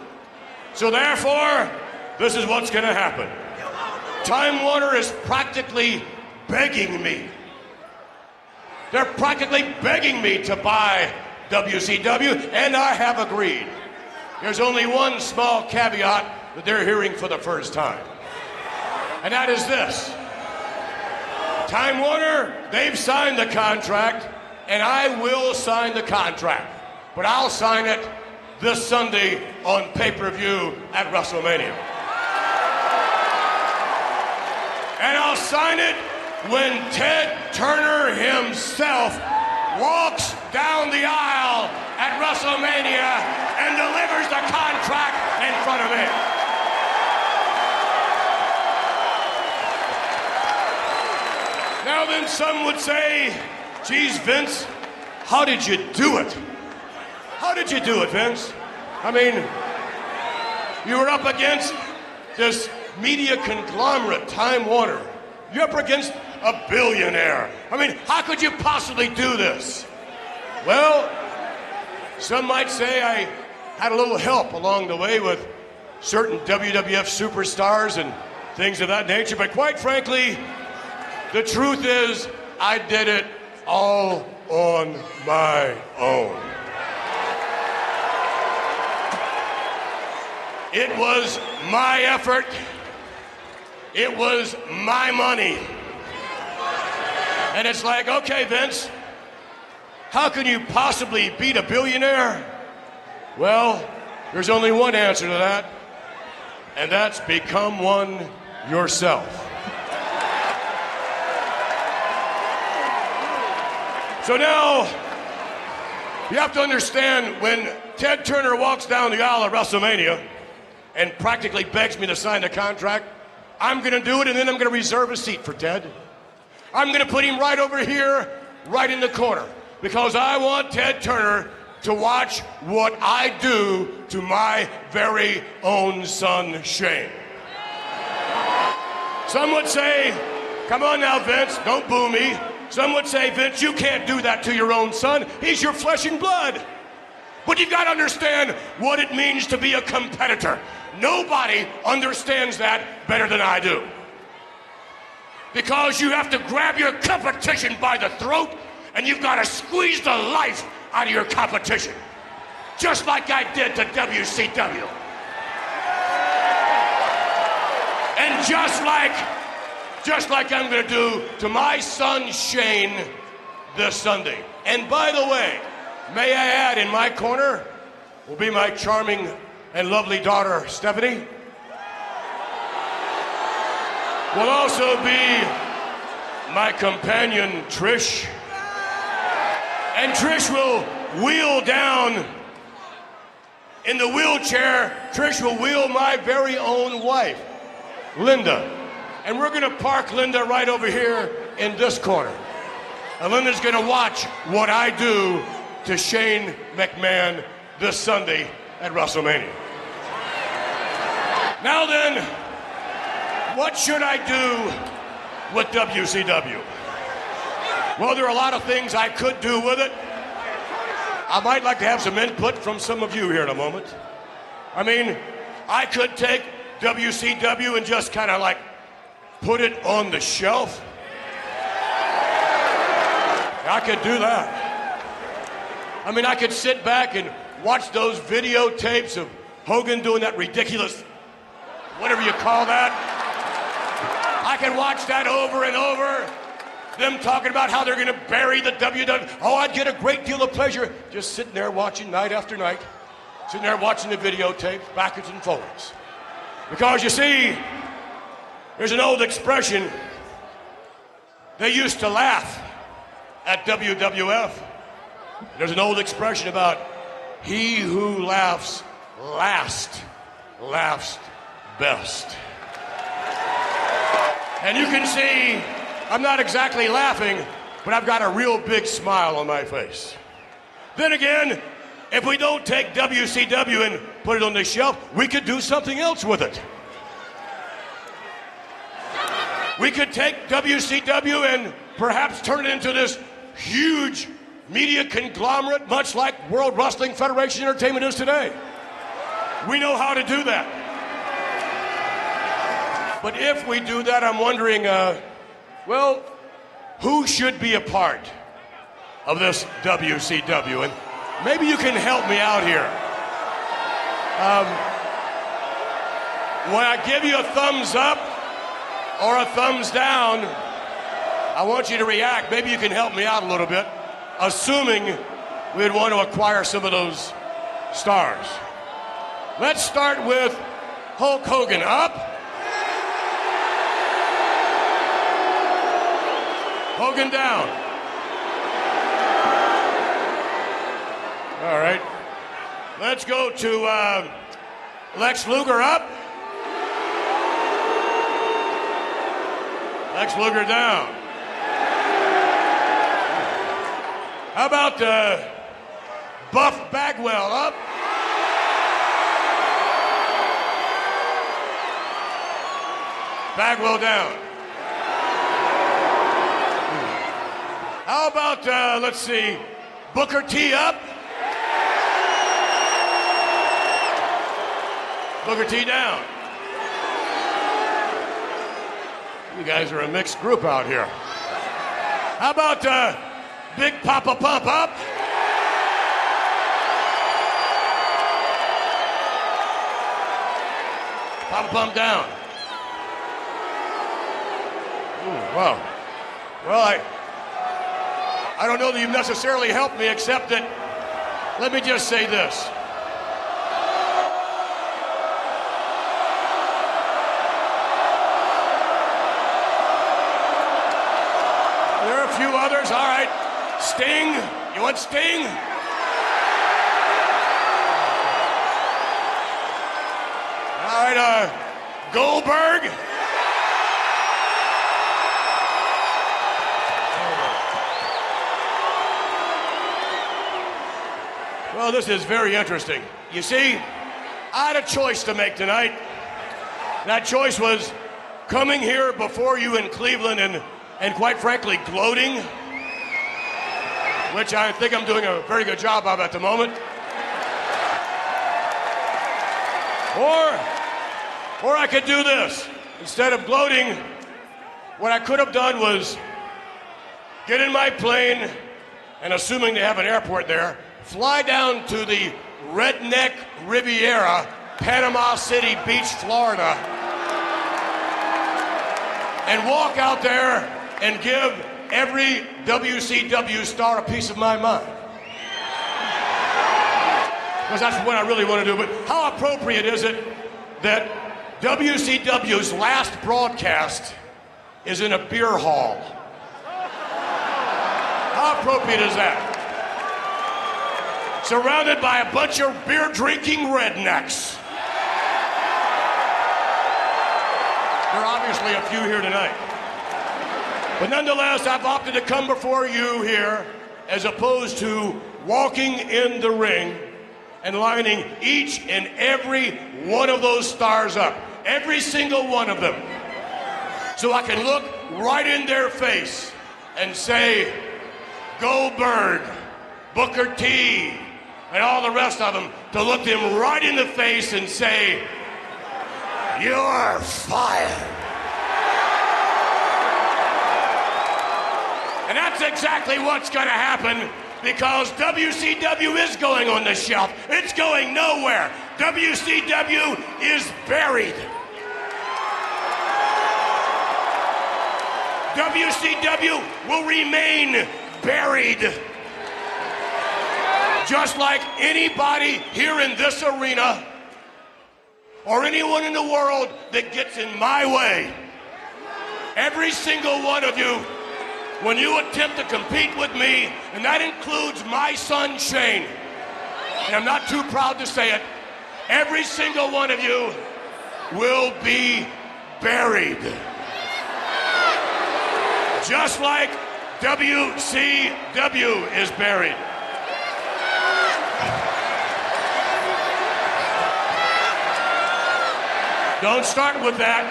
Speaker 3: So therefore, this is what's going to happen. Time Warner is practically begging me. They're practically begging me to buy WCW, and I have agreed. There's only one small caveat that they're hearing for the first time. And that is this. Time Warner, they've signed the contract, and I will sign the contract. But I'll sign it this Sunday on pay-per-view at WrestleMania. And I'll sign it when Ted Turner himself walks down the aisle at WrestleMania and delivers the contract in front of me. Now then, some would say, geez, Vince, how did you do it? How did you do it, Vince? I mean, you were up against this media conglomerate, Time Warner. You're up against a billionaire. I mean, how could you possibly do this? Well, some might say I had a little help along the way with certain WWF superstars and things of that nature, but quite frankly, the truth is, I did it all on my own. It was my effort. It was my money. And it's like, okay, Vince, how can you possibly beat a billionaire? Well, there's only one answer to that, and that's become one yourself. So now, you have to understand, when Ted Turner walks down the aisle at WrestleMania and practically begs me to sign the contract, I'm going to do it, and then I'm going to reserve a seat for Ted. I'm going to put him right over here, right in the corner, because I want Ted Turner to watch what I do to my very own son, Shane. Some would say, come on now, Vince, don't boo me. Some would say, Vince, you can't do that to your own son. He's your flesh and blood. But you've got to understand what it means to be a competitor. Nobody understands that better than I do. Because you have to grab your competition by the throat and you've got to squeeze the life out of your competition. Just like I did to WCW. And just like I'm going to do to my son Shane this Sunday. And by the way, may I add, in my corner will be my charming and lovely daughter, Stephanie, will also be my companion, Trish. And Trish will wheel down in the wheelchair. Trish will wheel my very own wife, Linda. And we're gonna park Linda right over here in this corner. And Linda's gonna watch what I do to Shane McMahon this Sunday at WrestleMania. Now then, what should I do with WCW? Well, there are a lot of things I could do with it. I might like to have some input from some of you here in a moment. I mean, I could take WCW and just kind of like put it on the shelf. I could do that. I mean, I could sit back and watch those videotapes of Hogan doing that ridiculous, whatever you call that. I could watch that over and over. Them talking about how they're going to bury the WW. Oh, I'd get a great deal of pleasure just sitting there watching night after night, sitting there watching the videotapes backwards and forwards. Because you see, there's an old expression. They used to laugh at WWF. There's an old expression about he who laughs last laughs best. And you can see I'm not exactly laughing, but I've got a real big smile on my face. Then again, if we don't take WCW and put it on the shelf, we could do something else with it. We could take WCW and perhaps turn it into this huge media conglomerate, much like World Wrestling Federation Entertainment is today. We know how to do that. But if we do that, I'm wondering, well, who should be a part of this WCW? And maybe you can help me out here. When I give you a thumbs up or a thumbs down, I want you to react. Maybe you can help me out a little bit, assuming we'd want to acquire some of those stars. Let's start with Hulk Hogan. Up. Hogan down. All right. Let's go to Lex Luger. Up. Lex Luger down. How about Buff Bagwell? Up. Bagwell down. How about, let's see, Booker T up? Booker T down. You guys are a mixed group out here. How about Big Papa Pump up? Papa Pump down. Ooh, wow. Well, I don't know that you've necessarily helped me, except that, let me just say this. There are a few others. All right. Sting. You want Sting? All right, Goldberg. Well, this is very interesting. You see, I had a choice to make tonight. That choice was coming here before you in Cleveland and quite frankly, gloating, which I think I'm doing a very good job of at the moment. Or I could do this. Instead of gloating, what I could have done was get in my plane, and assuming they have an airport there, fly down to the Redneck Riviera, Panama City Beach, Florida, and walk out there and give every WCW star a piece of my mind. because that's what I really want to do. But how appropriate is it that WCW's last broadcast is in a beer hall? How appropriate is that? Surrounded by a bunch of beer-drinking rednecks. There are obviously a few here tonight. But nonetheless, I've opted to come before you here as opposed to walking in the ring and lining each and every one of those stars up. Every single one of them. So I can look right in their face and say, Goldberg, Booker T, and all the rest of them, to look them right in the face and say, you're fired. And that's exactly what's going to happen, because WCW is going on the shelf. It's going nowhere. WCW is buried. WCW will remain buried. Just like anybody here in this arena or anyone in the world that gets in my way. Every single one of you, when you attempt to compete with me, and that includes my son Shane, and I'm not too proud to say it, every single one of you will be buried. Just like WCW is buried. Don't start with that.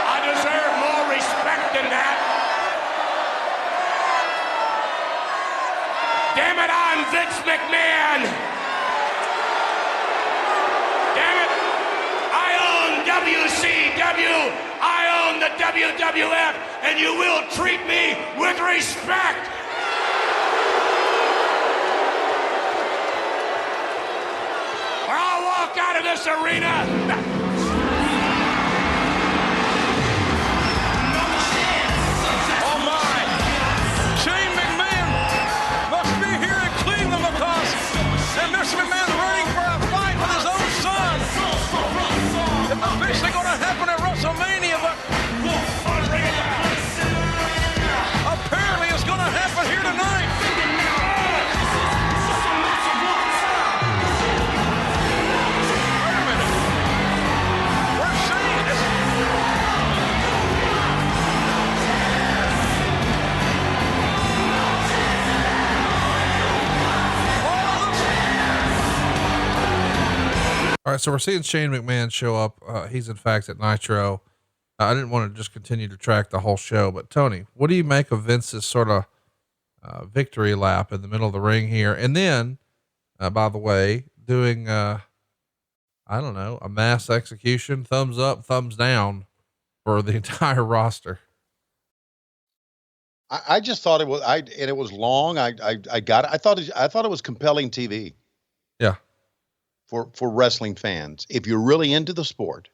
Speaker 3: I deserve more respect than that. Damn it, I'm Vince McMahon. Damn it, I own WCW. I own the WWF, and you will treat me with respect. Or I'll walk out of this arena.
Speaker 6: Oh my! Shane McMahon must be here in Cleveland because Mr. McMahon's running for a fight with his own son. It's officially going to happen at WrestleMania, but apparently it's going to happen here tonight. Wait a minute. We're seeing this.
Speaker 1: All right, so we're seeing Shane McMahon show up. He's in fact at Nitro. I didn't want to just continue to track the whole show, but Tony, what do you make of Vince's sort of victory lap in the middle of the ring here? And then, by the way, doing, I don't know, a mass execution, thumbs up, thumbs down for the entire roster.
Speaker 2: I just thought it was, and it was long. I got it. I thought it was compelling TV.
Speaker 1: Yeah.
Speaker 2: For wrestling fans. If you're really into the sport,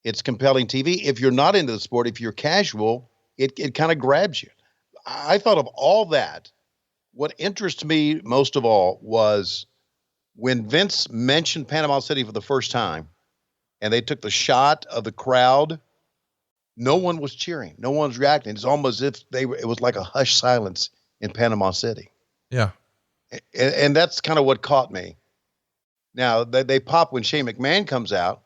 Speaker 2: it's compelling TV. If you're not into the sport, if you're casual, it kind of grabs you. I thought of all that. What interests me most of all was when Vince mentioned Panama City for the first time and they took the shot of the crowd, no one was cheering. No one's reacting. It's almost as if it was like a hushed silence in Panama City.
Speaker 1: Yeah.
Speaker 2: And that's kind of what caught me. Now they pop when Shane McMahon comes out,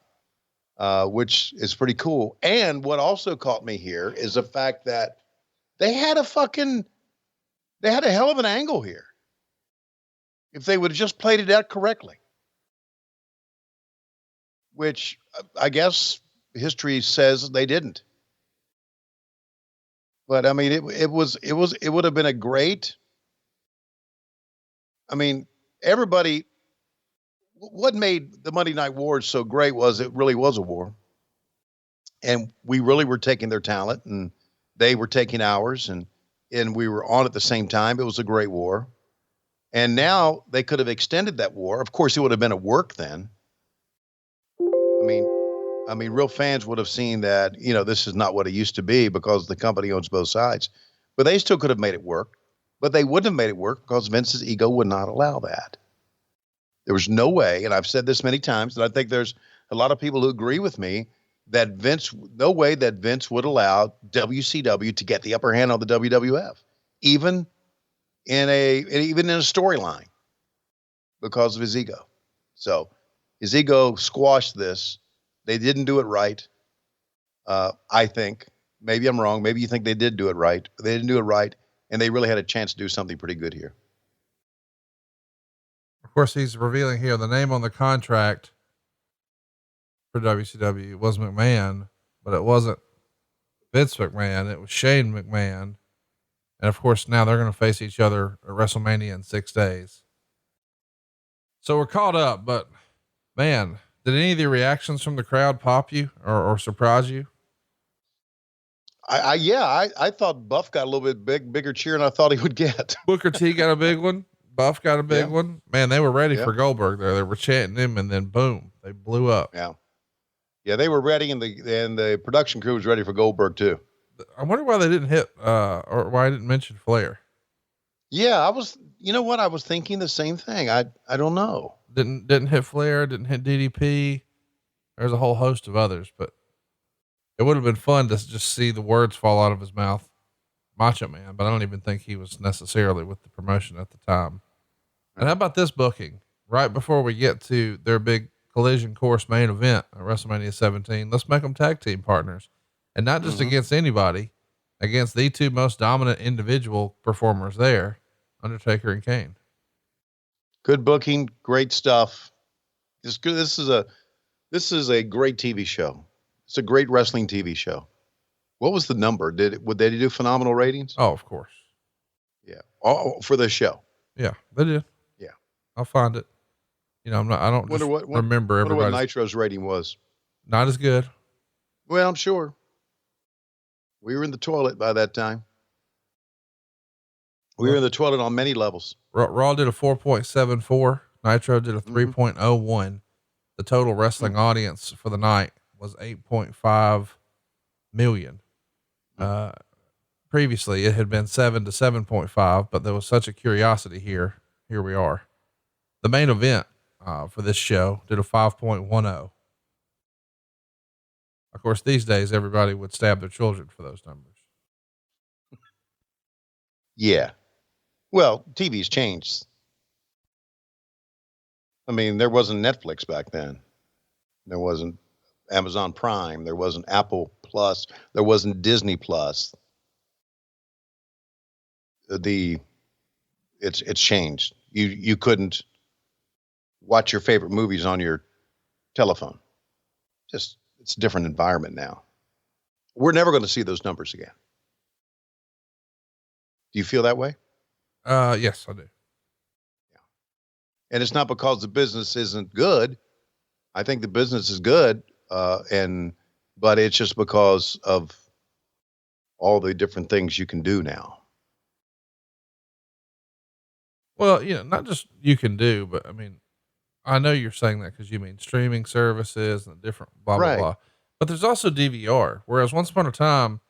Speaker 2: which is pretty cool. And what also caught me here is the fact that they had a hell of an angle here. If they would have just played it out correctly, which I guess history says they didn't. But I mean, it would have been a great, I mean, everybody, what made the Monday Night Wars so great was it really was a war. And we really were taking their talent and they were taking ours and we were on at the same time. It was a great war. And now they could have extended that war. Of course, it would have been a work then. I mean, real fans would have seen that, this is not what it used to be because the company owns both sides. But they still could have made it work. but they wouldn't have made it work because Vince's ego would not allow that. There was no way, and I've said this many times, and I think there's a lot of people who agree with me, that no way that Vince would allow WCW to get the upper hand on the WWF, even in a storyline, because of his ego. So his ego squashed this. They didn't do it right. I think. Maybe I'm wrong. Maybe you think they did do it right, but they didn't do it right, and they really had a chance to do something pretty good here.
Speaker 1: Of course, he's revealing here the name on the contract for WCW was McMahon, but it wasn't Vince McMahon. It was Shane McMahon. And of course, now they're going to face each other at WrestleMania in 6 days. So we're caught up, but man, did any of the reactions from the crowd pop you or surprise you?
Speaker 2: I thought Buff got a little bit bigger cheer than I thought he would get.
Speaker 1: Booker T got a big one. Buff got a big one. Man, they were ready for Goldberg there. They were chanting him, and then boom, they blew up.
Speaker 2: Yeah. Yeah. They were ready, and the production crew was ready for Goldberg too.
Speaker 1: I wonder why they didn't hit, or why I didn't mention Flair.
Speaker 2: Yeah. You know what? I was thinking the same thing. I don't know.
Speaker 1: Didn't hit Flair, didn't hit DDP. There's a whole host of others, but it would have been fun to just see the words fall out of his mouth, Macho Man, but I don't even think he was necessarily with the promotion at the time. And how about this booking right before we get to their big collision course main event at WrestleMania 17? Let's make them tag team partners, and not just against anybody, against the two most dominant individual performers there, Undertaker and Kane.
Speaker 2: Good booking, great stuff. This is a great TV show. It's a great wrestling TV show. What was the number? Would they do phenomenal ratings?
Speaker 1: Oh, of course.
Speaker 2: Yeah. Oh, for this show.
Speaker 1: Yeah, they did.
Speaker 2: Yeah.
Speaker 1: I'll find it. You know, I don't remember everybody.
Speaker 2: What Nitro's rating was.
Speaker 1: Not as good.
Speaker 2: Well, I'm sure. We were in the toilet by that time. We were in the toilet on many levels.
Speaker 1: Raw did a 4.74. Nitro did a 3.01. The total wrestling audience for the night was 8.5 million. Previously it had been 7 to 7.5, but there was such a curiosity here. Here we are. The main event, for this show did a 5.10. Of course, these days, everybody would stab their children for those numbers.
Speaker 2: Yeah. Well, TV's changed. I mean, there wasn't Netflix back then. There wasn't Amazon Prime. There wasn't Apple Plus. There wasn't Disney Plus. It's changed. You couldn't watch your favorite movies on your telephone. It's a different environment now. We're never going to see those numbers again. Do you feel that way?
Speaker 1: Yes, I do.
Speaker 2: Yeah. And it's not because the business isn't good. I think the business is good. But it's just because of all the different things you can do now.
Speaker 1: Well, not just you can do, but I mean, I know you're saying that because you mean streaming services and different blah, blah, blah. But there's also DVR. Whereas once upon a time,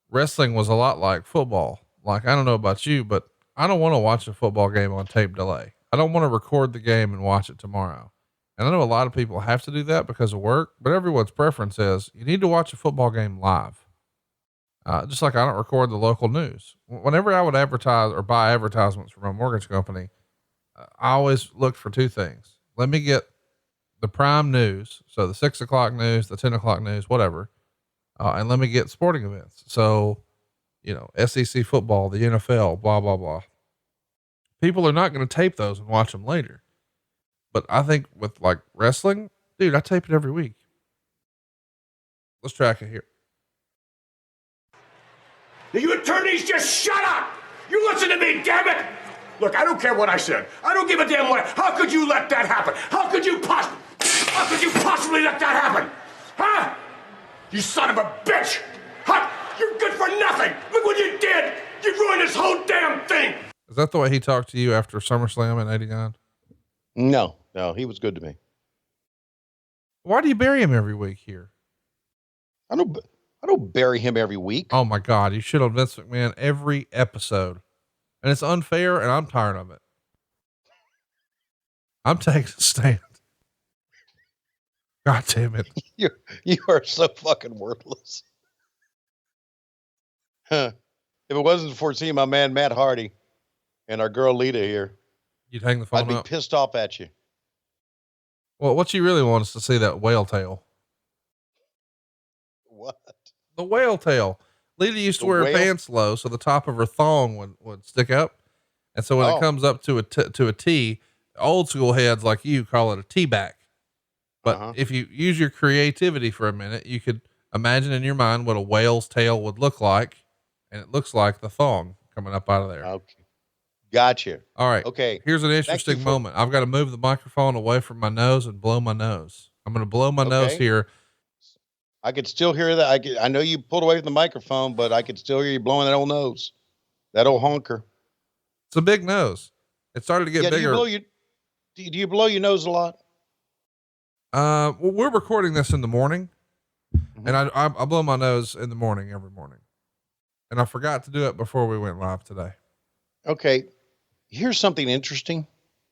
Speaker 1: wrestling was a lot like football. Like, I don't know about you, but I don't want to watch a football game on tape delay. I don't want to record the game and watch it tomorrow. And I know a lot of people have to do that because of work, but everyone's preference is you need to watch a football game live. Just like I don't record the local news. Whenever I would advertise or buy advertisements from a mortgage company, I always looked for two things. Let me get the prime news. So the 6 o'clock news, the 10 o'clock news, whatever. And let me get sporting events. So, SEC football, the NFL, blah, blah, blah. People are not going to tape those and watch them later. But I think with like wrestling, dude, I tape it every week. Let's track it here.
Speaker 3: Now, you attorneys, just shut up! You listen to me, damn it! Look, I don't care what I said. I don't give a damn what. How could you let that happen? How could you possibly let that happen? Huh? You son of a bitch! Huh? You're good for nothing! Look what you did! You ruined this whole damn thing!
Speaker 1: Is that the way he talked to you after SummerSlam in '89?
Speaker 2: No, he was good to me.
Speaker 1: Why do you bury him every week here?
Speaker 2: I don't bury him every week.
Speaker 1: Oh my God. You shit on Vince McMahon every episode. and it's unfair, and I'm tired of it. I'm taking a stand. God damn it.
Speaker 2: You are so fucking worthless. Huh. If it wasn't for seeing my man, Matt Hardy, and our girl, Lita here,
Speaker 1: you'd hang the phone
Speaker 2: I'd be
Speaker 1: up.
Speaker 2: pissed off at you.
Speaker 1: Well, what you really want is to see that whale tail.
Speaker 2: What?
Speaker 1: The whale tail. Lita used to wear pants low, so the top of her thong would stick up. And so when it comes up to a T, old school heads like you call it a T-back. But if you use your creativity for a minute, you could imagine in your mind what a whale's tail would look like. And it looks like the thong coming up out of there.
Speaker 2: Okay. Gotcha.
Speaker 1: All right.
Speaker 2: Okay.
Speaker 1: Here's an interesting moment. I've got to move the microphone away from my nose and blow my nose. I'm going to blow my nose here.
Speaker 2: I could still hear that. I know you pulled away from the microphone, but I could still hear you blowing that old nose, that old honker.
Speaker 1: It's a big nose. It started to get bigger.
Speaker 2: Do you blow your nose a lot?
Speaker 1: Well, we're recording this in the morning, and I blow my nose in the morning every morning, and I forgot to do it before we went live today.
Speaker 2: Okay. Here's something interesting.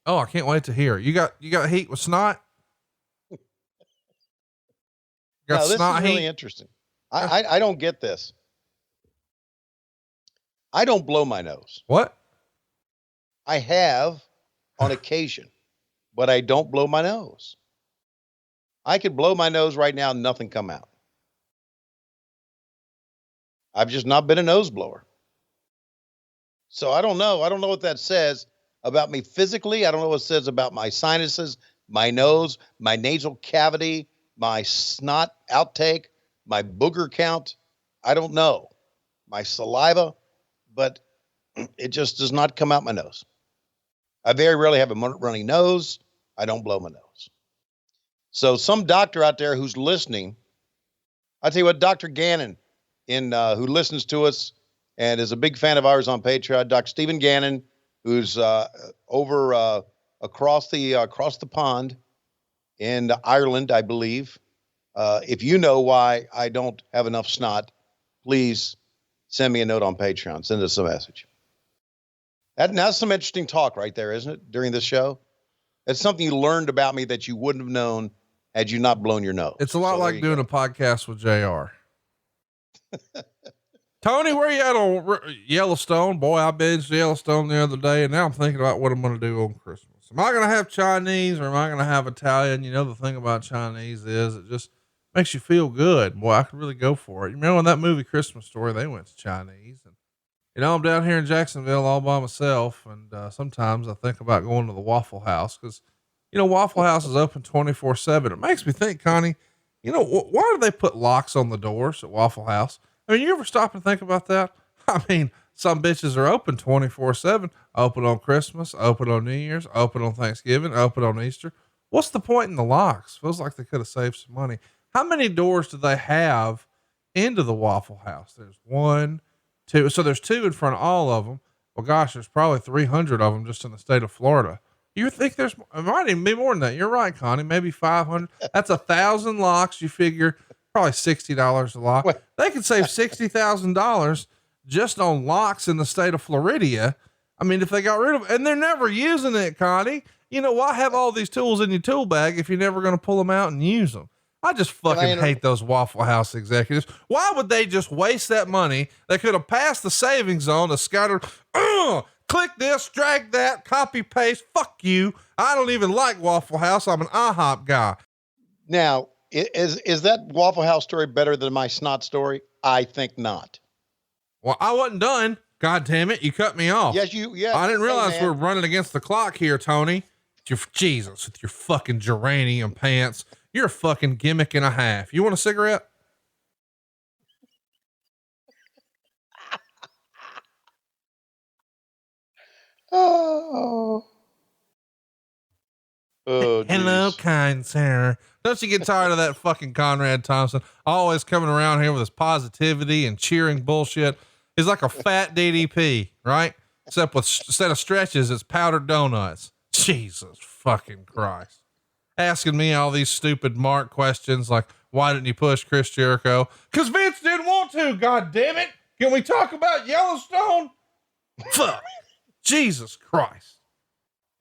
Speaker 1: Oh, I can't wait to hear. You got heat with snot?
Speaker 2: No, this is really interesting. I don't get this. I don't blow my nose.
Speaker 1: What?
Speaker 2: I have on occasion, but I don't blow my nose. I could blow my nose right now and nothing come out. I've just not been a nose blower. So I don't know. I don't know what that says about me physically. I don't know what it says about my sinuses, my nose, my nasal cavity, my snot outtake, my booger count. I don't know. My saliva, but it just does not come out my nose. I very rarely have a runny nose. I don't blow my nose. So some doctor out there who's listening, I'll tell you what, Dr. Gannon, who listens to us and is a big fan of ours on Patreon, Dr. Stephen Gannon, who's over across the pond in Ireland, I believe. If you know why I don't have enough snot, please send me a note on Patreon. Send us a message. That's some interesting talk right there, isn't it? During this show, it's something you learned about me that you wouldn't have known had you not blown your nose.
Speaker 1: It's a lot like doing a podcast with JR. Tony, where you at on Yellowstone? Boy, I binged Yellowstone the other day, and now I'm thinking about what I'm going to do on Christmas. Am I going to have Chinese or am I going to have Italian? You know, the thing about Chinese is it just makes you feel good. Boy, I could really go for it. You remember in that movie Christmas Story, they went to Chinese, and you know, I'm down here in Jacksonville all by myself. And, sometimes I think about going to the Waffle House because, you know, Waffle House is open 24/7. It makes me think, Connie, you know, why do they put locks on the doors at Waffle House? I mean, you ever stop and think about that? I mean, some bitches are open 24/7, open on Christmas, open on New Year's, open on Thanksgiving, open on Easter. What's the point in the locks? Feels like they could have saved some money. How many doors do they have into the Waffle House? There's 1, 2. So there's 2 in front of all of them. Well, gosh, there's probably 300 of them just in the state of Florida. You think it might even be more than that. You're right, Connie. Maybe 500. That's 1,000 locks. You figure probably $60 a lock.
Speaker 2: What?
Speaker 1: They could save $60,000 just on locks in the state of Florida. I mean, if they got rid of, and they're never using it, Connie, you know, why have all these tools in your tool bag if you're never going to pull them out and use them? I just fucking hate those Waffle House executives. Why would they just waste that money? They could have passed the savings zone, a scattered, click this, drag that, copy paste. Fuck you. I don't even like Waffle House. I'm an IHOP guy.
Speaker 2: Now, is that Waffle House story better than my snot story? I think not.
Speaker 1: Well, I wasn't done. God damn it. You cut me off.
Speaker 2: Yes, yeah.
Speaker 1: I didn't realize we're running against the clock here, Tony. Jesus, with your fucking geranium pants. You're a fucking gimmick and a half. You want a cigarette?
Speaker 2: Oh,
Speaker 1: hello, kind sir. Don't you get tired of that fucking Conrad Thompson always coming around here with his positivity and cheering bullshit? He's like a fat DDP, right? Except with instead of stretches, it's powdered donuts. Jesus fucking Christ. Asking me all these stupid Mark questions like, why didn't you push Chris Jericho? Cause Vince didn't want to, God damn it. Can we talk about Yellowstone? Fuck. Jesus Christ.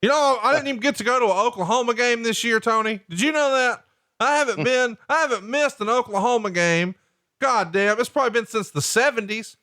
Speaker 1: You know, I didn't even get to go to an Oklahoma game this year, Tony. Did you know that? I haven't missed an Oklahoma game. God damn. It's probably been since the 70s.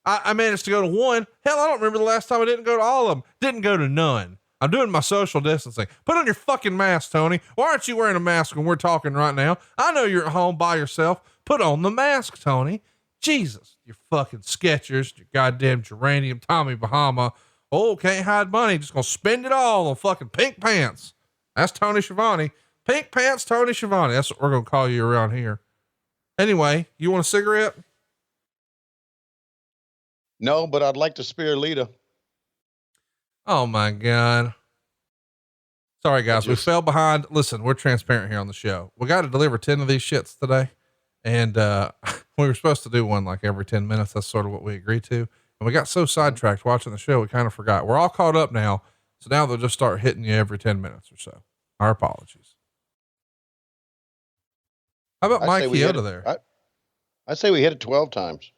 Speaker 1: I managed to go to one. Hell, I don't remember the last time I didn't go to all of them. Didn't go to none. I'm doing my social distancing. Put on your fucking mask, Tony. Why aren't you wearing a mask when we're talking right now? I know you're at home by yourself. Put on the mask, Tony. Jesus, you fucking Skechers, your goddamn geranium Tommy Bahama. Oh, can't hide money. Just gonna spend it all on fucking pink pants. That's Tony Schiavone. Pink pants, Tony Schiavone. That's what we're gonna call you around here. Anyway, you want a cigarette?
Speaker 2: No, but I'd like to spear Lita.
Speaker 1: Oh my God. Sorry guys, we fell behind. Listen, we're transparent here on the show. We got to deliver 10 of these shits today. And, we were supposed to do one like every 10 minutes. That's sort of what we agreed to. And we got so sidetracked watching the show, we kind of forgot. We're all caught up now. So now they'll just start hitting you every 10 minutes or so. Our apologies. How about Mike Chioda there?
Speaker 2: I say we hit it 12 times.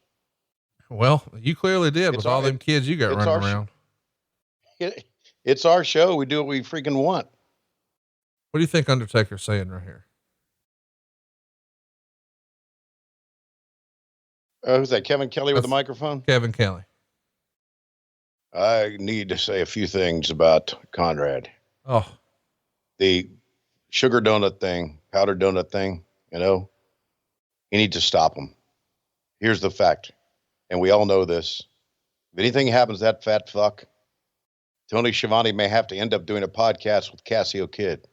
Speaker 1: Well, you clearly did with all them kids you got running around.
Speaker 2: It's our show. We do what we freaking want.
Speaker 1: What do you think Undertaker's saying right here?
Speaker 2: Who's that? Kevin Kelly with the microphone?
Speaker 1: Kevin Kelly.
Speaker 2: I need to say a few things about Conrad.
Speaker 1: Oh,
Speaker 2: the sugar donut thing, powdered donut thing, you know, you need to stop them. Here's the fact. And we all know this. If anything happens to that fat fuck, Tony Schiavone may have to end up doing a podcast with Cassio Kid.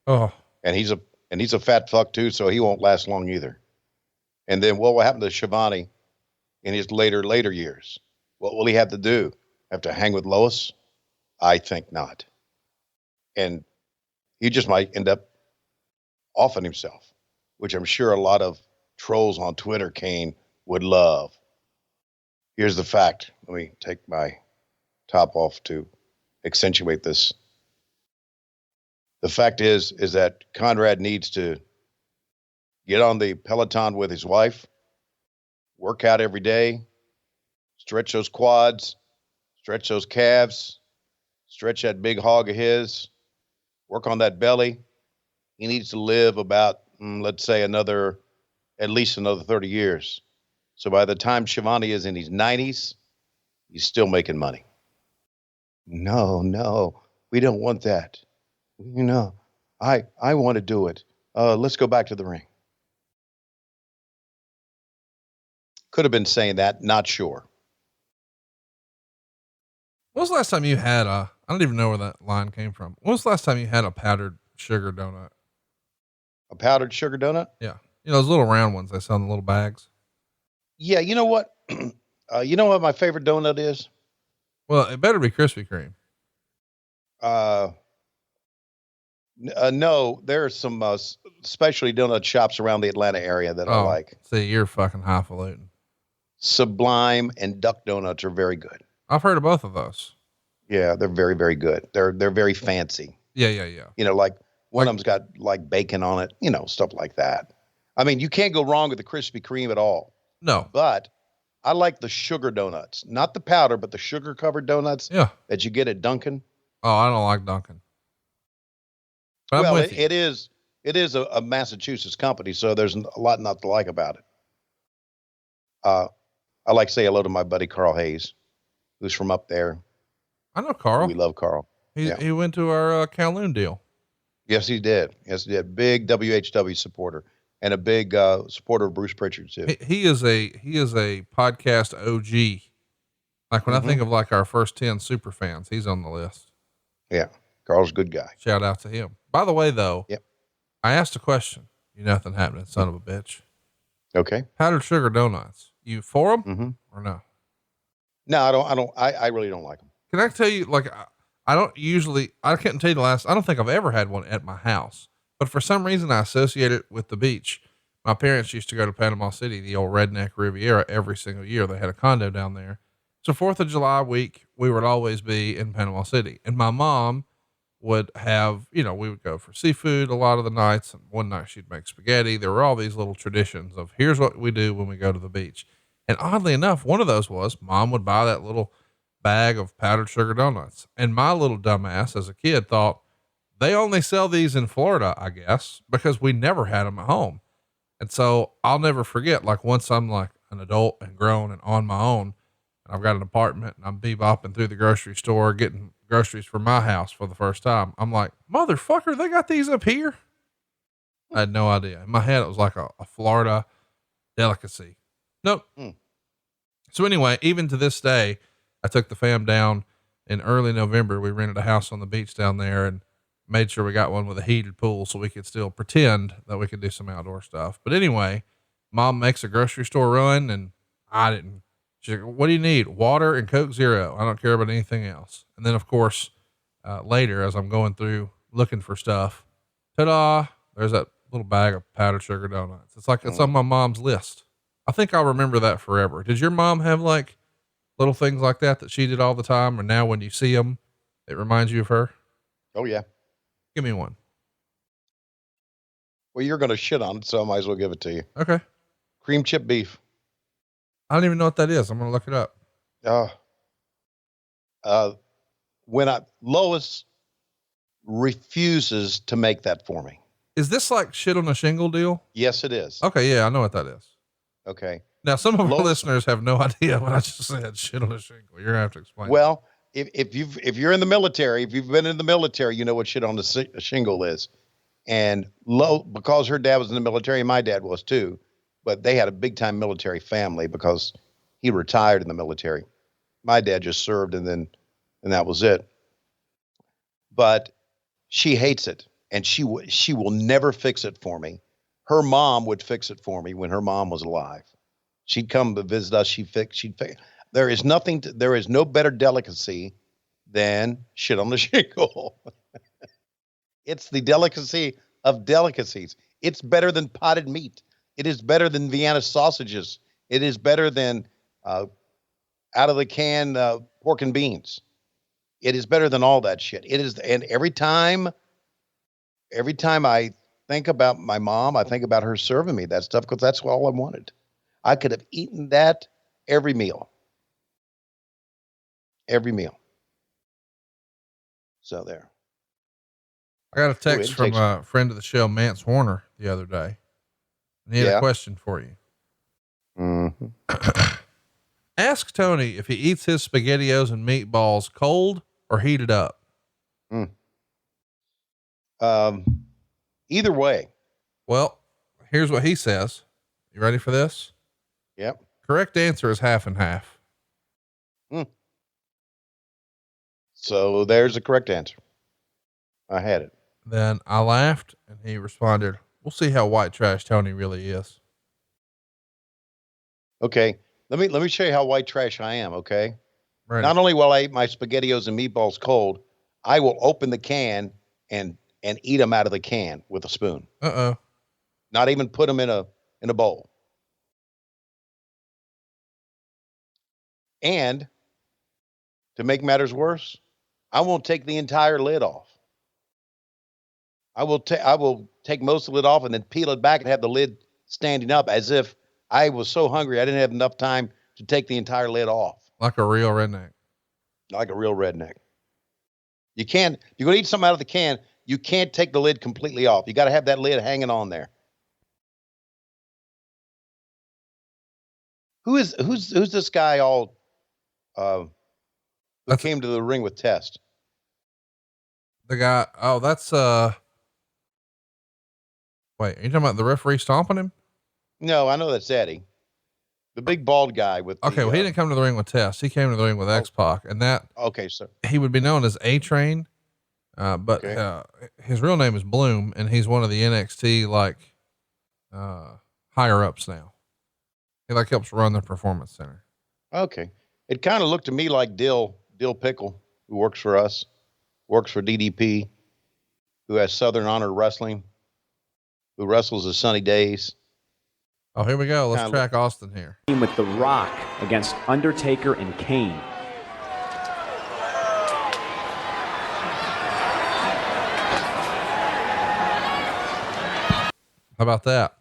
Speaker 1: Oh,
Speaker 2: and he's a fat fuck too. So he won't last long either. And then what will happen to Schiavone in his later years? What will he have to do? Have to hang with Lois? I think not. And he just might end up offing himself, which I'm sure a lot of trolls on Twitter, Kane, would love. Here's the fact. Let me take my top off to accentuate this. The fact is that Conrad needs to get on the Peloton with his wife, work out every day, stretch those quads, stretch those calves, stretch that big hog of his, work on that belly. He needs to live about, let's say at least another 30 years. So by the time Schiavone is in his 90s, he's still making money. No, we don't want that. You know, I want to do it. Let's go back to the ring. Could have been saying that, not sure.
Speaker 1: When was the last time you had I don't even know where that line came from. When was the last time you had a powdered sugar donut?
Speaker 2: A powdered sugar donut?
Speaker 1: Yeah. You know, those little round ones they sell in the little bags.
Speaker 2: Yeah. You know what? You know what my favorite donut is?
Speaker 1: Well, it better be Krispy Kreme.
Speaker 2: No, there are some specialty donut shops around the Atlanta area that I like.
Speaker 1: See, you're fucking highfalutin.
Speaker 2: Sublime and Duck Donuts are very good.
Speaker 1: I've heard of both of those.
Speaker 2: Yeah, they're very, very good. They're very fancy.
Speaker 1: Yeah.
Speaker 2: You know, like one of them's got like bacon on it, you know, stuff like that. I mean, you can't go wrong with the Krispy Kreme at all.
Speaker 1: No.
Speaker 2: But I like the sugar donuts, not the powder, but the sugar covered donuts that you get at Dunkin'.
Speaker 1: Oh, I don't like Dunkin'.
Speaker 2: Well, it is a Massachusetts company, so there's a lot not to like about it. I like to say hello to my buddy Carl Hayes, who's from up there.
Speaker 1: I know Carl.
Speaker 2: We love Carl.
Speaker 1: He went to our Kowloon deal.
Speaker 2: Yes, he did. Big WHW supporter and a big supporter of Bruce Pritchard too.
Speaker 1: He is a podcast OG. Like when I think of like our first 10 super fans, he's on the list.
Speaker 2: Yeah. Carl's a good guy.
Speaker 1: Shout out to him. By the way, though, I asked a question. You nothing happening, son of a bitch.
Speaker 2: Okay.
Speaker 1: Powdered sugar donuts. You for them or no?
Speaker 2: No, I really don't like them.
Speaker 1: Can I tell you, like, I couldn't tell you I don't think I've ever had one at my house, but for some reason I associate it with the beach. My parents used to go to Panama City, the old redneck Riviera, every single year. They had a condo down there. So 4th of July week, we would always be in Panama City, and my mom would have, we would go for seafood a lot of the nights. And one night she'd make spaghetti. There were all these little traditions of here's what we do when we go to the beach. And oddly enough, one of those was mom would buy that little bag of powdered sugar donuts. And my little dumbass as a kid thought they only sell these in Florida, I guess, because we never had them at home. And so I'll never forget, like once I'm like an adult and grown and on my own, and I've got an apartment and I'm bebopping through the grocery store, getting groceries for my house for the first time. I'm like, motherfucker, they got these up here. I had no idea. In my head, it was like a Florida delicacy. Nope. So anyway, even to this day, I took the fam down in early November. We rented a house on the beach down there and made sure we got one with a heated pool so we could still pretend that we could do some outdoor stuff. But anyway, mom makes a grocery store run and I didn't. She's like, what do you need? Water and Coke Zero. I don't care about anything else. And then of course, later as I'm going through looking for stuff, ta-da, there's that little bag of powdered sugar donuts. It's like, it's on my mom's list. I think I'll remember that forever. Did your mom have like little things like that she did all the time? And now when you see them, it reminds you of her?
Speaker 2: Oh yeah.
Speaker 1: Give me one.
Speaker 2: Well, you're going to shit on it, so I might as well give it to you.
Speaker 1: Okay.
Speaker 2: Cream chip beef.
Speaker 1: I don't even know what that is. I'm going to look it up.
Speaker 2: Lois refuses to make that for me.
Speaker 1: Is this like shit on a shingle deal?
Speaker 2: Yes, it is.
Speaker 1: Okay. Yeah, I know what that is.
Speaker 2: Okay.
Speaker 1: Now some of our listeners have no idea what I just said. Shit on a shingle. You're gonna have to explain.
Speaker 2: Well, if you're in the military, if you've been in the military, you know what shit on the shingle is. And because her dad was in the military, and my dad was too, but they had a big time military family because he retired in the military. My dad just served and that was it. But she hates it and she will never fix it for me. Her mom would fix it for me when her mom was alive. She'd come to visit us. She'd fix. There is no better delicacy than shit on the shingle. It's the delicacy of delicacies. It's better than potted meat. It is better than Vienna sausages. It is better than out of the can pork and beans. It is better than all that shit. It is, and every time I think about my mom, I think about her serving me that stuff because that's all I wanted. I could have eaten that every meal. Every meal. So there.
Speaker 1: I got a text from a friend of the show, Mance Warner, the other day. And he had a question for you.
Speaker 2: Mm-hmm.
Speaker 1: Ask Tony if he eats his SpaghettiOs and meatballs cold or heated up.
Speaker 2: Either way.
Speaker 1: Well, here's what he says. You ready for this?
Speaker 2: Yep.
Speaker 1: Correct answer is half and half.
Speaker 2: So there's the correct answer. I had it.
Speaker 1: Then I laughed and he responded, we'll see how white trash Tony really is.
Speaker 2: Okay. Let me show you how white trash I am. Okay.
Speaker 1: Right.
Speaker 2: Not only will I eat my SpaghettiOs and meatballs cold, I will open the can and eat them out of the can with a spoon. Not even put them in a bowl. And to make matters worse, I won't take the entire lid off. I will take most of the lid off and then peel it back and have the lid standing up as if I was so hungry I didn't have enough time to take the entire lid off.
Speaker 1: Like a real redneck.
Speaker 2: Like a real redneck. You're going to eat something out of the can, you can't take the lid completely off. You got to have that lid hanging on there. Who's this guy who came to the ring with Test?
Speaker 1: The guy, that's, wait, are you talking about the referee stomping him?
Speaker 2: No, I know that's Eddie. The big bald guy with
Speaker 1: well, he didn't come to the ring with Test. He came to the ring with X-Pac, and that,
Speaker 2: okay, sir.
Speaker 1: He would be known as A-Train. But his real name is Bloom, and he's one of the NXT higher ups now. He helps run the performance center.
Speaker 2: Okay. It kind of looked to me like Dill Pickle, who works for us, works for DDP, who has Southern Honor Wrestling, who wrestles the Sunny Days.
Speaker 1: Oh, here we go. Let's track Austin here.
Speaker 5: With The Rock against Undertaker and Kane.
Speaker 1: How about that?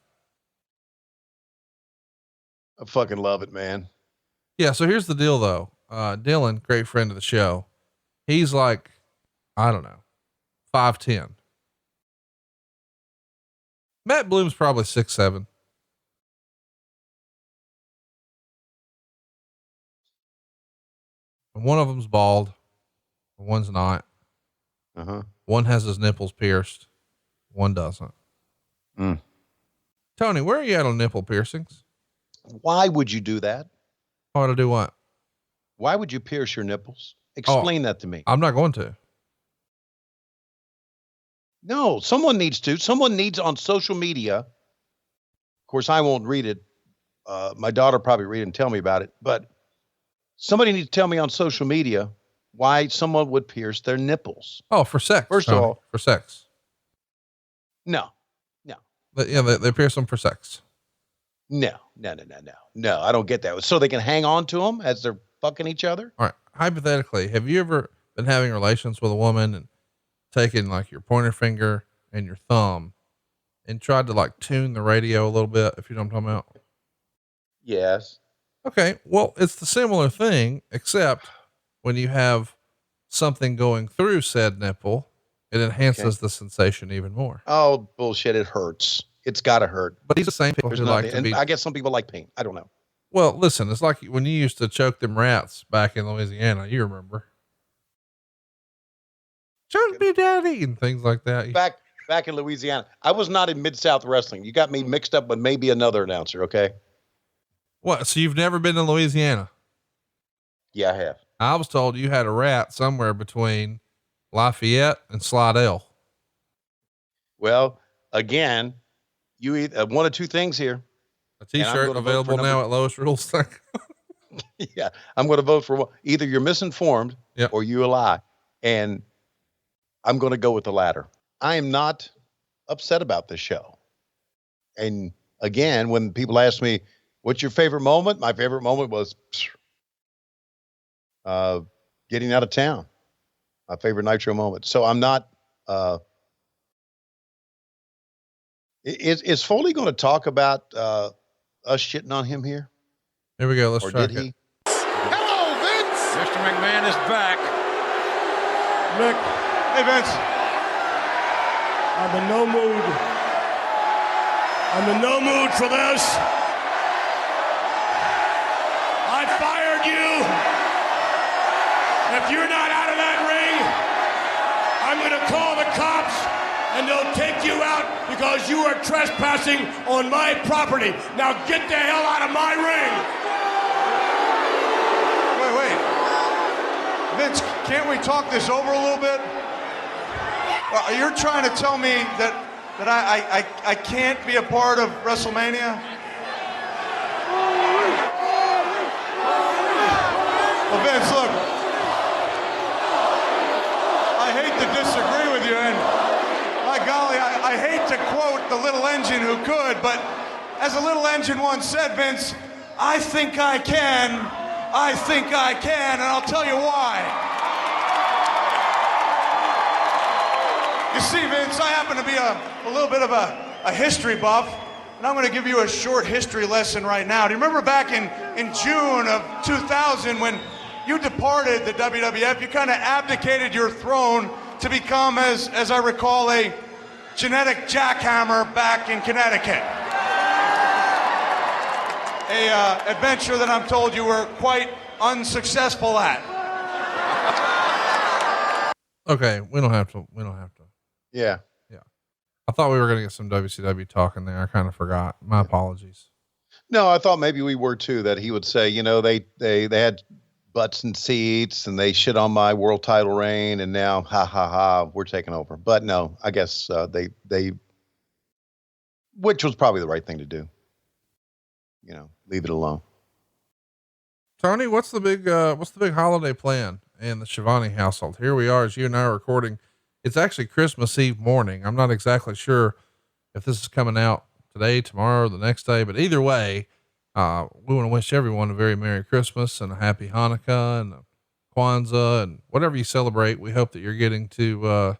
Speaker 2: I fucking love it, man.
Speaker 1: Yeah. So here's the deal though. Dylan, great friend of the show. He's like, I don't know, 5'10". Matt Bloom's probably 6'7". And one of them's bald. One's not. One has his nipples pierced. One doesn't. Tony, where are you at on nipple piercings?
Speaker 2: Why would you do that?
Speaker 1: Oh, to do what?
Speaker 2: Why would you pierce your nipples? Explain that to me.
Speaker 1: I'm not going to.
Speaker 2: No, someone needs to. Someone needs on social media. Of course, I won't read it. My daughter probably read it and tell me about it. But somebody needs to tell me on social media why someone would pierce their nipples.
Speaker 1: Oh, for sex.
Speaker 2: First of all,
Speaker 1: for sex.
Speaker 2: No.
Speaker 1: But yeah, they pierce them for sex.
Speaker 2: No, I don't get that. So they can hang on to them as they're fucking each other.
Speaker 1: All right. Hypothetically, have you ever been having relations with a woman and taken like your pointer finger and your thumb and tried to like tune the radio a little bit, if you know what I'm talking about?
Speaker 2: Yes.
Speaker 1: Okay. Well, it's the similar thing, except when you have something going through said nipple, it enhances the sensation even more.
Speaker 2: Oh, bullshit. It hurts. It's gotta hurt.
Speaker 1: But these are the same people who like to be.
Speaker 2: I guess some people like pain. I don't know.
Speaker 1: Well, listen, it's like when you used to choke them rats back in Louisiana, you remember. Choke me, daddy, and things like that.
Speaker 2: Back in Louisiana. I was not in Mid-South Wrestling. You got me mixed up with maybe another announcer, okay?
Speaker 1: What? So you've never been to Louisiana?
Speaker 2: Yeah, I have.
Speaker 1: I was told you had a rat somewhere between Lafayette and Slidell.
Speaker 2: Well, again, you eat one of two things here.
Speaker 1: A t-shirt available now at Lowest Rules.
Speaker 2: Yeah. I'm going to vote for either you're misinformed or you lie. And I'm going to go with the latter. I am not upset about this show. And again, when people ask me, what's your favorite moment? My favorite moment was getting out of town. My favorite Nitro moment. So I'm not, is Foley going to talk about, us shitting on him here?
Speaker 1: Here we go. Let's
Speaker 2: or
Speaker 1: try
Speaker 2: did
Speaker 1: it.
Speaker 2: He?
Speaker 8: Hello, Vince.
Speaker 6: Mr. McMahon is back.
Speaker 9: Mick, hey Vince. I'm in no mood. I'm in no mood for this. I fired you. If you're not out of that ring, I'm going to call the cops and they'll take you out because you are trespassing on my property. Now get the hell out of my ring.
Speaker 16: Wait. Vince, can't we talk this over a little bit? You're trying to tell me that I can't be a part of WrestleMania? Well, Vince, look, I hate to disagree with you, and by golly, I hate to quote the little engine who could, but as the little engine once said, Vince, I think I can, and I'll tell you why. You see, Vince, I happen to be a little bit of a history buff, and I'm going to give you a short history lesson right now. Do you remember back in June of 2000 when you departed the WWF, you kind of abdicated your throne to become, as I recall, a genetic jackhammer back in Connecticut. A adventure that I'm told you were quite unsuccessful at.
Speaker 1: Okay. We don't have to.
Speaker 2: Yeah.
Speaker 1: I thought we were going to get some WCW talk in there. I kind of forgot. My apologies.
Speaker 2: No, I thought maybe we were too, that he would say, they had butts and seats and they shit on my world title reign. And now, we're taking over. But no, I guess, they, which was probably the right thing to do. Leave it alone.
Speaker 1: Tony, what's the big holiday plan in the Schiavone household? Here we are, as you and I are recording. It's actually Christmas Eve morning. I'm not exactly sure if this is coming out today, tomorrow, or the next day, but either way, we want to wish everyone a very Merry Christmas and a Happy Hanukkah and a Kwanzaa and whatever you celebrate. We hope that you're getting to,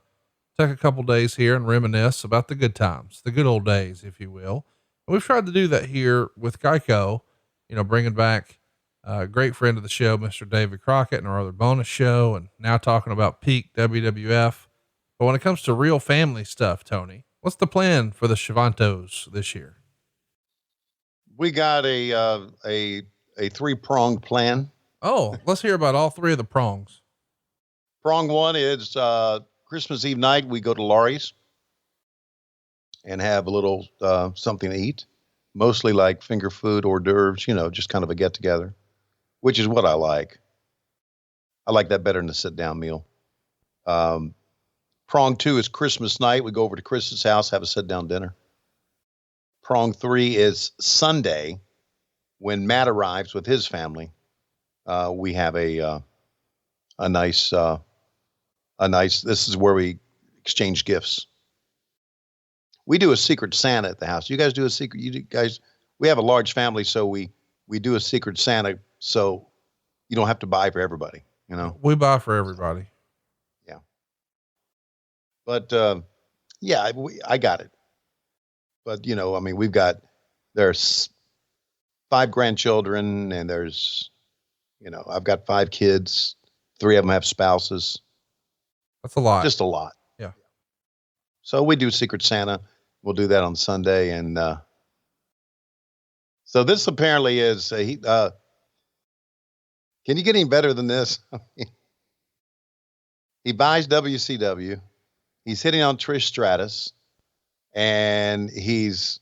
Speaker 1: take a couple days here and reminisce about the good times, the good old days, if you will. And we've tried to do that here with Geico, bringing back Great friend of the show, Mr. David Crockett, and our other bonus show, and now talking about peak WWF. But when it comes to real family stuff, Tony, what's the plan for the Schiavantos this year?
Speaker 2: We got a 3-pronged plan.
Speaker 1: Oh, let's hear about all 3 of the prongs.
Speaker 2: Prong 1 is Christmas Eve night. We go to Laurie's and have a little something to eat, mostly like finger food, hors d'oeuvres, just kind of a get together, which is what I like. I like that better than a sit down meal. Prong 2 is Christmas night. We go over to Chris's house, have a sit down dinner. Prong 3 is Sunday, when Matt arrives with his family. We have a nice, this is where we exchange gifts. We do a secret Santa at the house. You guys do a secret, we have a large family, so we do a secret Santa, so you don't have to buy for everybody,
Speaker 1: We buy for everybody.
Speaker 2: Yeah. But, I got it. But, there's 5 grandchildren, and there's, I've got 5 kids. 3 of them have spouses.
Speaker 1: That's a lot.
Speaker 2: Just a lot.
Speaker 1: Yeah.
Speaker 2: So we do Secret Santa. We'll do that on Sunday. And, so this apparently is, can you get any better than this? He buys WCW. He's hitting on Trish Stratus, and he's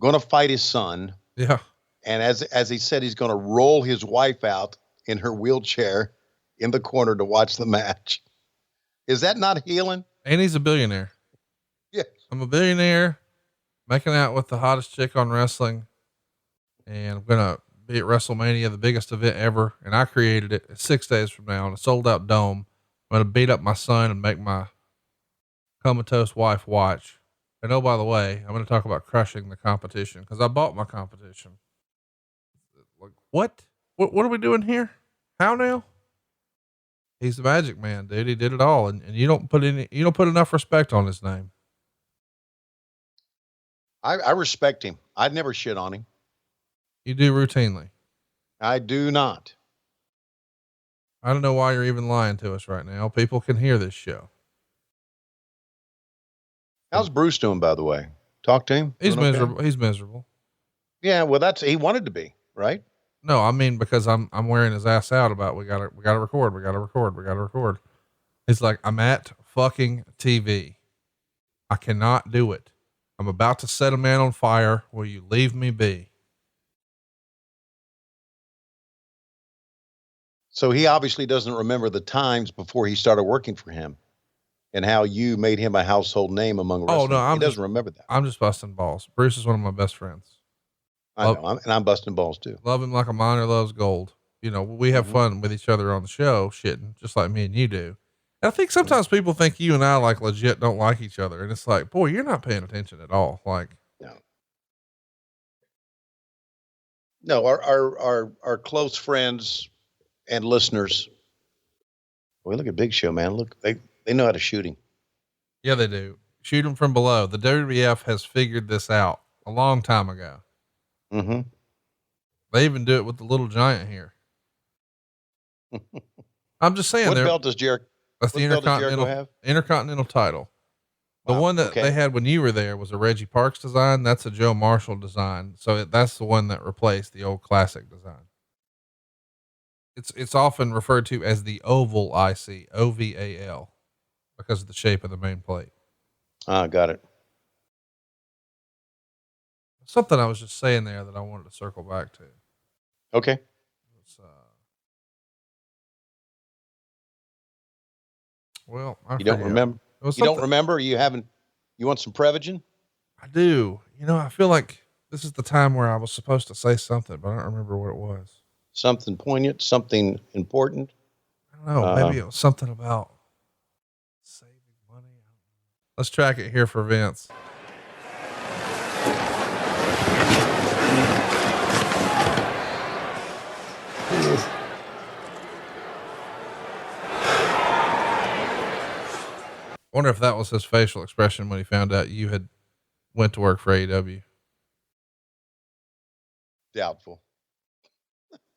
Speaker 2: going to fight his son.
Speaker 1: Yeah.
Speaker 2: And as he said, he's going to roll his wife out in her wheelchair in the corner to watch the match. Is that not healing?
Speaker 1: And he's a billionaire.
Speaker 2: Yeah.
Speaker 1: I'm a billionaire making out with the hottest chick on wrestling. And I'm going to be at WrestleMania, the biggest event ever. And I created it. It's 6 days from now in a sold out dome. I'm going to beat up my son and make my comatose wife watch. And oh, by the way, I'm going to talk about crushing the competition, because I bought my competition. Like, what are we doing here? How now? He's the Magic Man, dude. He did it all. And you don't put enough respect on his name.
Speaker 2: I respect him. I'd never shit on him.
Speaker 1: You do routinely.
Speaker 2: I do not.
Speaker 1: I don't know why you're even lying to us right now. People can hear this show.
Speaker 2: How's Bruce doing, by the way? Talk to him.
Speaker 1: He's miserable. Okay? He's miserable.
Speaker 2: Yeah. Well, he wanted to be, right?
Speaker 1: No, I mean, because I'm wearing his ass out about, we gotta record. He's like, I'm at fucking TV. I cannot do it. I'm about to set a man on fire. Will you leave me be?
Speaker 2: So he obviously doesn't remember the times before he started working for him and how you made him a household name among wrestlers.
Speaker 1: Oh no,
Speaker 2: he doesn't remember that.
Speaker 1: I'm just busting balls. Bruce is one of my best friends.
Speaker 2: I know, and I'm busting balls too.
Speaker 1: Love him like a miner loves gold. We have fun with each other on the show, shitting just like me and you do. And I think sometimes people think you and I like legit don't like each other. And it's like, boy, you're not paying attention at all. Like,
Speaker 2: no, our close friends and listeners. Boy, look at Big Show, man. Look, they know how to shoot him.
Speaker 1: Yeah, they do. Shoot him from below. The WWF has figured this out a long time ago.
Speaker 2: Mm-hmm.
Speaker 1: They even do it with the little giant here. I'm just saying.
Speaker 2: What belt does Jericho?
Speaker 1: That's the Intercontinental title. The one that they had when you were there was a Reggie Parks design. That's a Joe Marshall design. So that's the one that replaced the old classic design. It's often referred to as the oval IC, OVAL, because of the shape of the main plate.
Speaker 2: Got it.
Speaker 1: Something I was just saying there that I wanted to circle back to.
Speaker 2: Okay.
Speaker 1: Well,
Speaker 2: you don't remember? You don't remember? You want some Prevagen?
Speaker 1: I do. I feel like this is the time where I was supposed to say something, but I don't remember what it was.
Speaker 2: Something poignant, something important.
Speaker 1: I don't know. Maybe it was something about saving money. Let's track it here for Vince. Wonder if that was his facial expression when he found out you had went to work for AEW.
Speaker 2: Doubtful.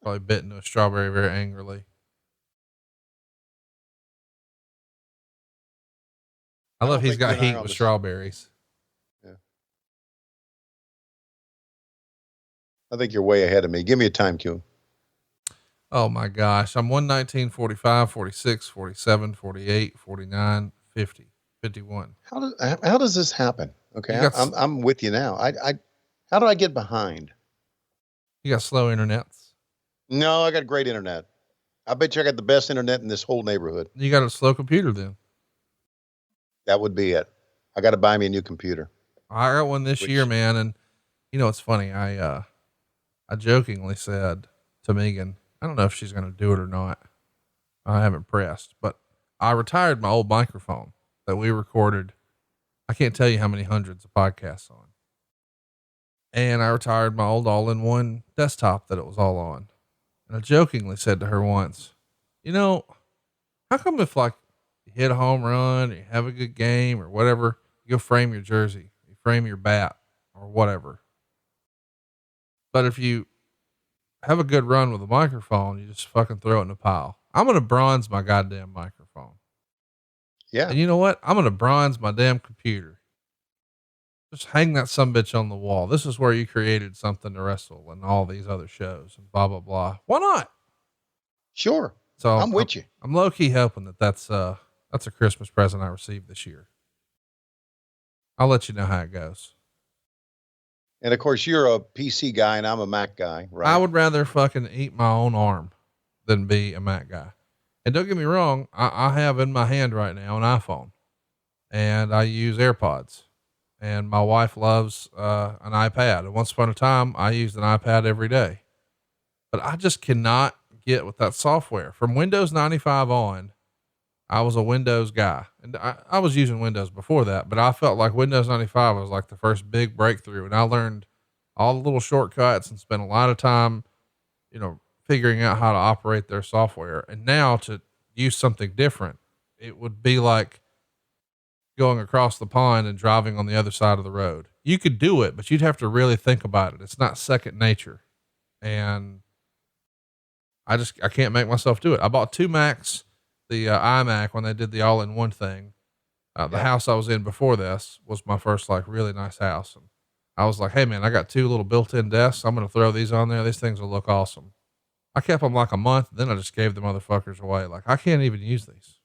Speaker 1: Probably bit into a strawberry very angrily. I love he's got heat with strawberries.
Speaker 2: Yeah. I think you're way ahead of me. Give me a time cue.
Speaker 1: Oh my gosh. I'm 119, 45, 46, 47, 48, 49, 50, 51.
Speaker 2: How does this happen? Okay. I'm with you now. How do I get behind?
Speaker 1: You got slow internets?
Speaker 2: No, I got great internet. I bet you I got the best internet in this whole neighborhood.
Speaker 1: You got a slow computer then.
Speaker 2: That would be it. I got to buy me a new computer.
Speaker 1: I got one this year, man. And you know, it's funny. I jokingly said to Megan, I don't know if she's going to do it or not. I haven't pressed, but I retired my old microphone that we recorded. I can't tell you how many hundreds of podcasts on. And I retired my old all-in-one desktop that it was all on. And I jokingly said to her once, you know, how come if like you hit a home run or you have a good game or whatever, you go frame your jersey, you frame your bat or whatever. But if you have a good run with a microphone, you just fucking throw it in a pile. I'm going to bronze my goddamn microphone.
Speaker 2: Yeah.
Speaker 1: And you know what? I'm going to bronze my damn computer. Just hang that sumbitch on the wall. This is where you created something to wrestle and all these other shows and blah, blah, blah. Why not?
Speaker 2: Sure.
Speaker 1: So
Speaker 2: I'm with you. I'm
Speaker 1: low key hoping that's a Christmas present I received this year. I'll let you know how it goes.
Speaker 2: And of course you're a PC guy and I'm a Mac guy, right?
Speaker 1: I would rather fucking eat my own arm than be a Mac guy. And don't get me wrong. I have in my hand right now an iPhone and I use AirPods and my wife loves, an iPad. And once upon a time I used an iPad every day, but I just cannot get with that software from Windows 95 on. I was a Windows guy and I was using Windows before that, but I felt like Windows 95 was like the first big breakthrough. And I learned all the little shortcuts and spent a lot of time, you know, figuring out how to operate their software. And now to use something different, it would be like going across the pond and driving on the other side of the road. You could do it, but you'd have to really think about it. It's not second nature. And I can't make myself do it. I bought two Macs. The iMac when they did the all-in-one thing. The house I was in before this was my first like really nice house. And I was like, hey man, I got two little built-in desks. I'm going to throw these on there. These things will look awesome. I kept them like a month. Then I just gave the motherfuckers away. Like I can't even use these.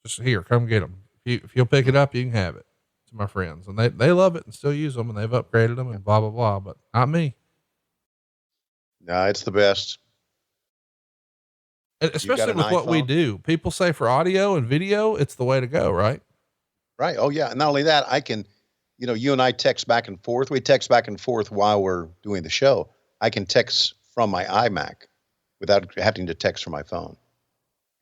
Speaker 1: Just here, come get them. If you'll pick it up, you can have it. To my friends. And they love it and still use them and they've upgraded them and blah, blah, blah, but not me.
Speaker 2: No, it's the best.
Speaker 1: Especially with what we do. People say for audio and video, it's the way to go, right?
Speaker 2: Right. Oh yeah. And not only that, I can, you know, you and I text back and forth. We text back and forth while we're doing the show. I can text from my iMac without having to text from my phone.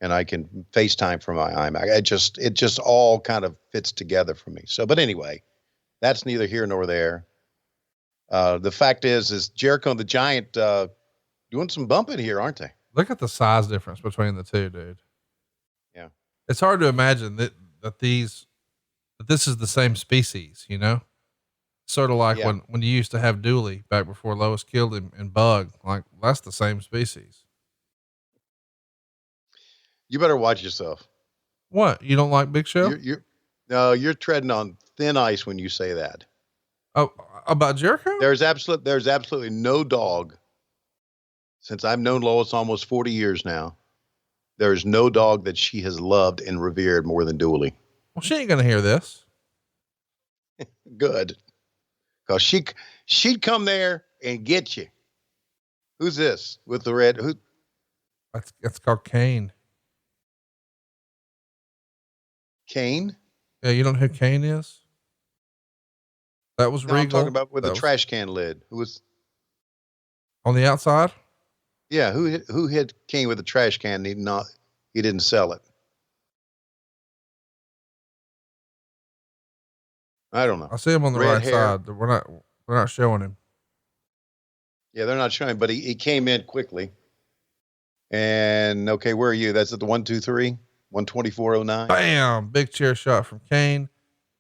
Speaker 2: And I can FaceTime from my iMac. It just all kind of fits together for me. So, but anyway, that's neither here nor there. The fact is Jericho and the Giant, doing some bumping here, aren't they?
Speaker 1: Look at the size difference between the two, dude.
Speaker 2: Yeah.
Speaker 1: It's hard to imagine that this is the same species, you know, sort of like when you used to have Dooley back before Lois killed him and Bug, like that's the same species.
Speaker 2: You better watch yourself.
Speaker 1: What? You don't like Big Show?
Speaker 2: No, you're treading on thin ice when you say that.
Speaker 1: Oh, about Jericho?
Speaker 2: There's absolutely no dog. Since I've known Lois almost 40 years now, there's no dog that she has loved and revered more than Dooley.
Speaker 1: Well, she ain't going to hear this.
Speaker 2: Good. Cause she'd come there and get you. Who's this with the red? Who?
Speaker 1: That's called Kane.
Speaker 2: Kane?
Speaker 1: Yeah. You don't know who Kane is? That was Regal.
Speaker 2: I'm talking about with the trash can lid. Who was
Speaker 1: on the outside?
Speaker 2: Yeah, who hit Kane with a trash can? He didn't sell it. I don't know.
Speaker 1: I see him on the right side. We're not showing him.
Speaker 2: Yeah, they're not showing, but he came in quickly. And okay, where are you? That's at the 123, 124.09.
Speaker 1: Bam! Big chair shot from Kane.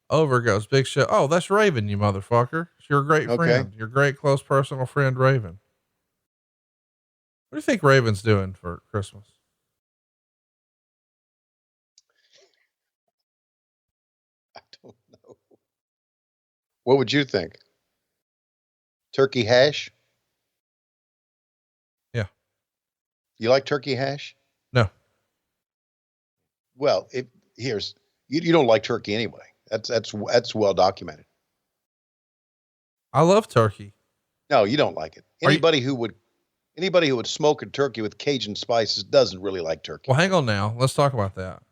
Speaker 1: Over goes Big Show. Oh, that's Raven, you motherfucker. It's your great friend, your great close personal friend, Raven. What do you think Raven's doing for Christmas?
Speaker 2: I don't know. What would you think? Turkey hash?
Speaker 1: Yeah.
Speaker 2: You like turkey hash?
Speaker 1: No.
Speaker 2: Well, you don't like turkey anyway. That's well documented.
Speaker 1: I love turkey.
Speaker 2: No, you don't like it. Anybody who would smoke a turkey with Cajun spices doesn't really like turkey.
Speaker 1: Well, hang on now. Let's talk about that.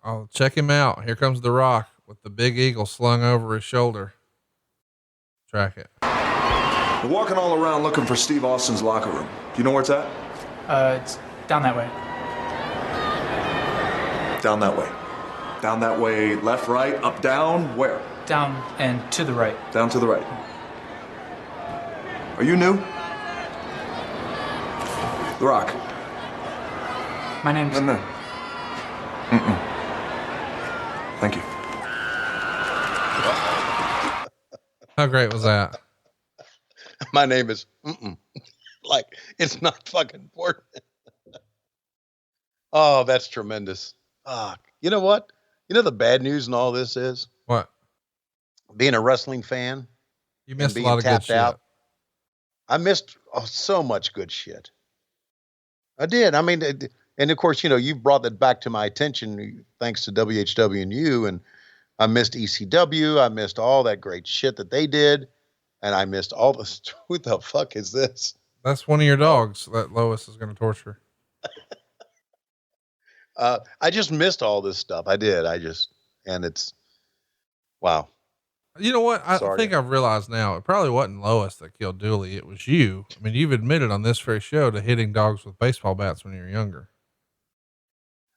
Speaker 1: I'll check him out. Here comes The Rock with the big eagle slung over his shoulder. Track it.
Speaker 17: We're walking all around looking for Steve Austin's locker room. Do you know where it's at?
Speaker 18: It's down that way.
Speaker 17: Down that way. Down that way, left, right, up, down, where?
Speaker 18: Down and to the right.
Speaker 17: Down to the right. Are you new? The Rock.
Speaker 18: My name's...
Speaker 17: No. Mm-mm. Thank you.
Speaker 1: How great was that?
Speaker 2: My name is like, it's not fucking important. Oh, that's tremendous. You know what? You know the bad news in all this is?
Speaker 1: What?
Speaker 2: Being a wrestling fan.
Speaker 1: You missed a lot of good shit.
Speaker 2: I missed so much good shit. I did. I mean, and of course, you brought that back to my attention thanks to WHW and you, and I missed ECW. I missed all that great shit that they did. And I missed all this. What the fuck is this?
Speaker 1: That's one of your dogs that Lois is going to torture.
Speaker 2: I just missed all this stuff. I did. And it's, wow.
Speaker 1: You know what? I think I've realized now, it probably wasn't Lois that killed Dooley. It was you. I mean, you've admitted on this very show to hitting dogs with baseball bats when you were younger.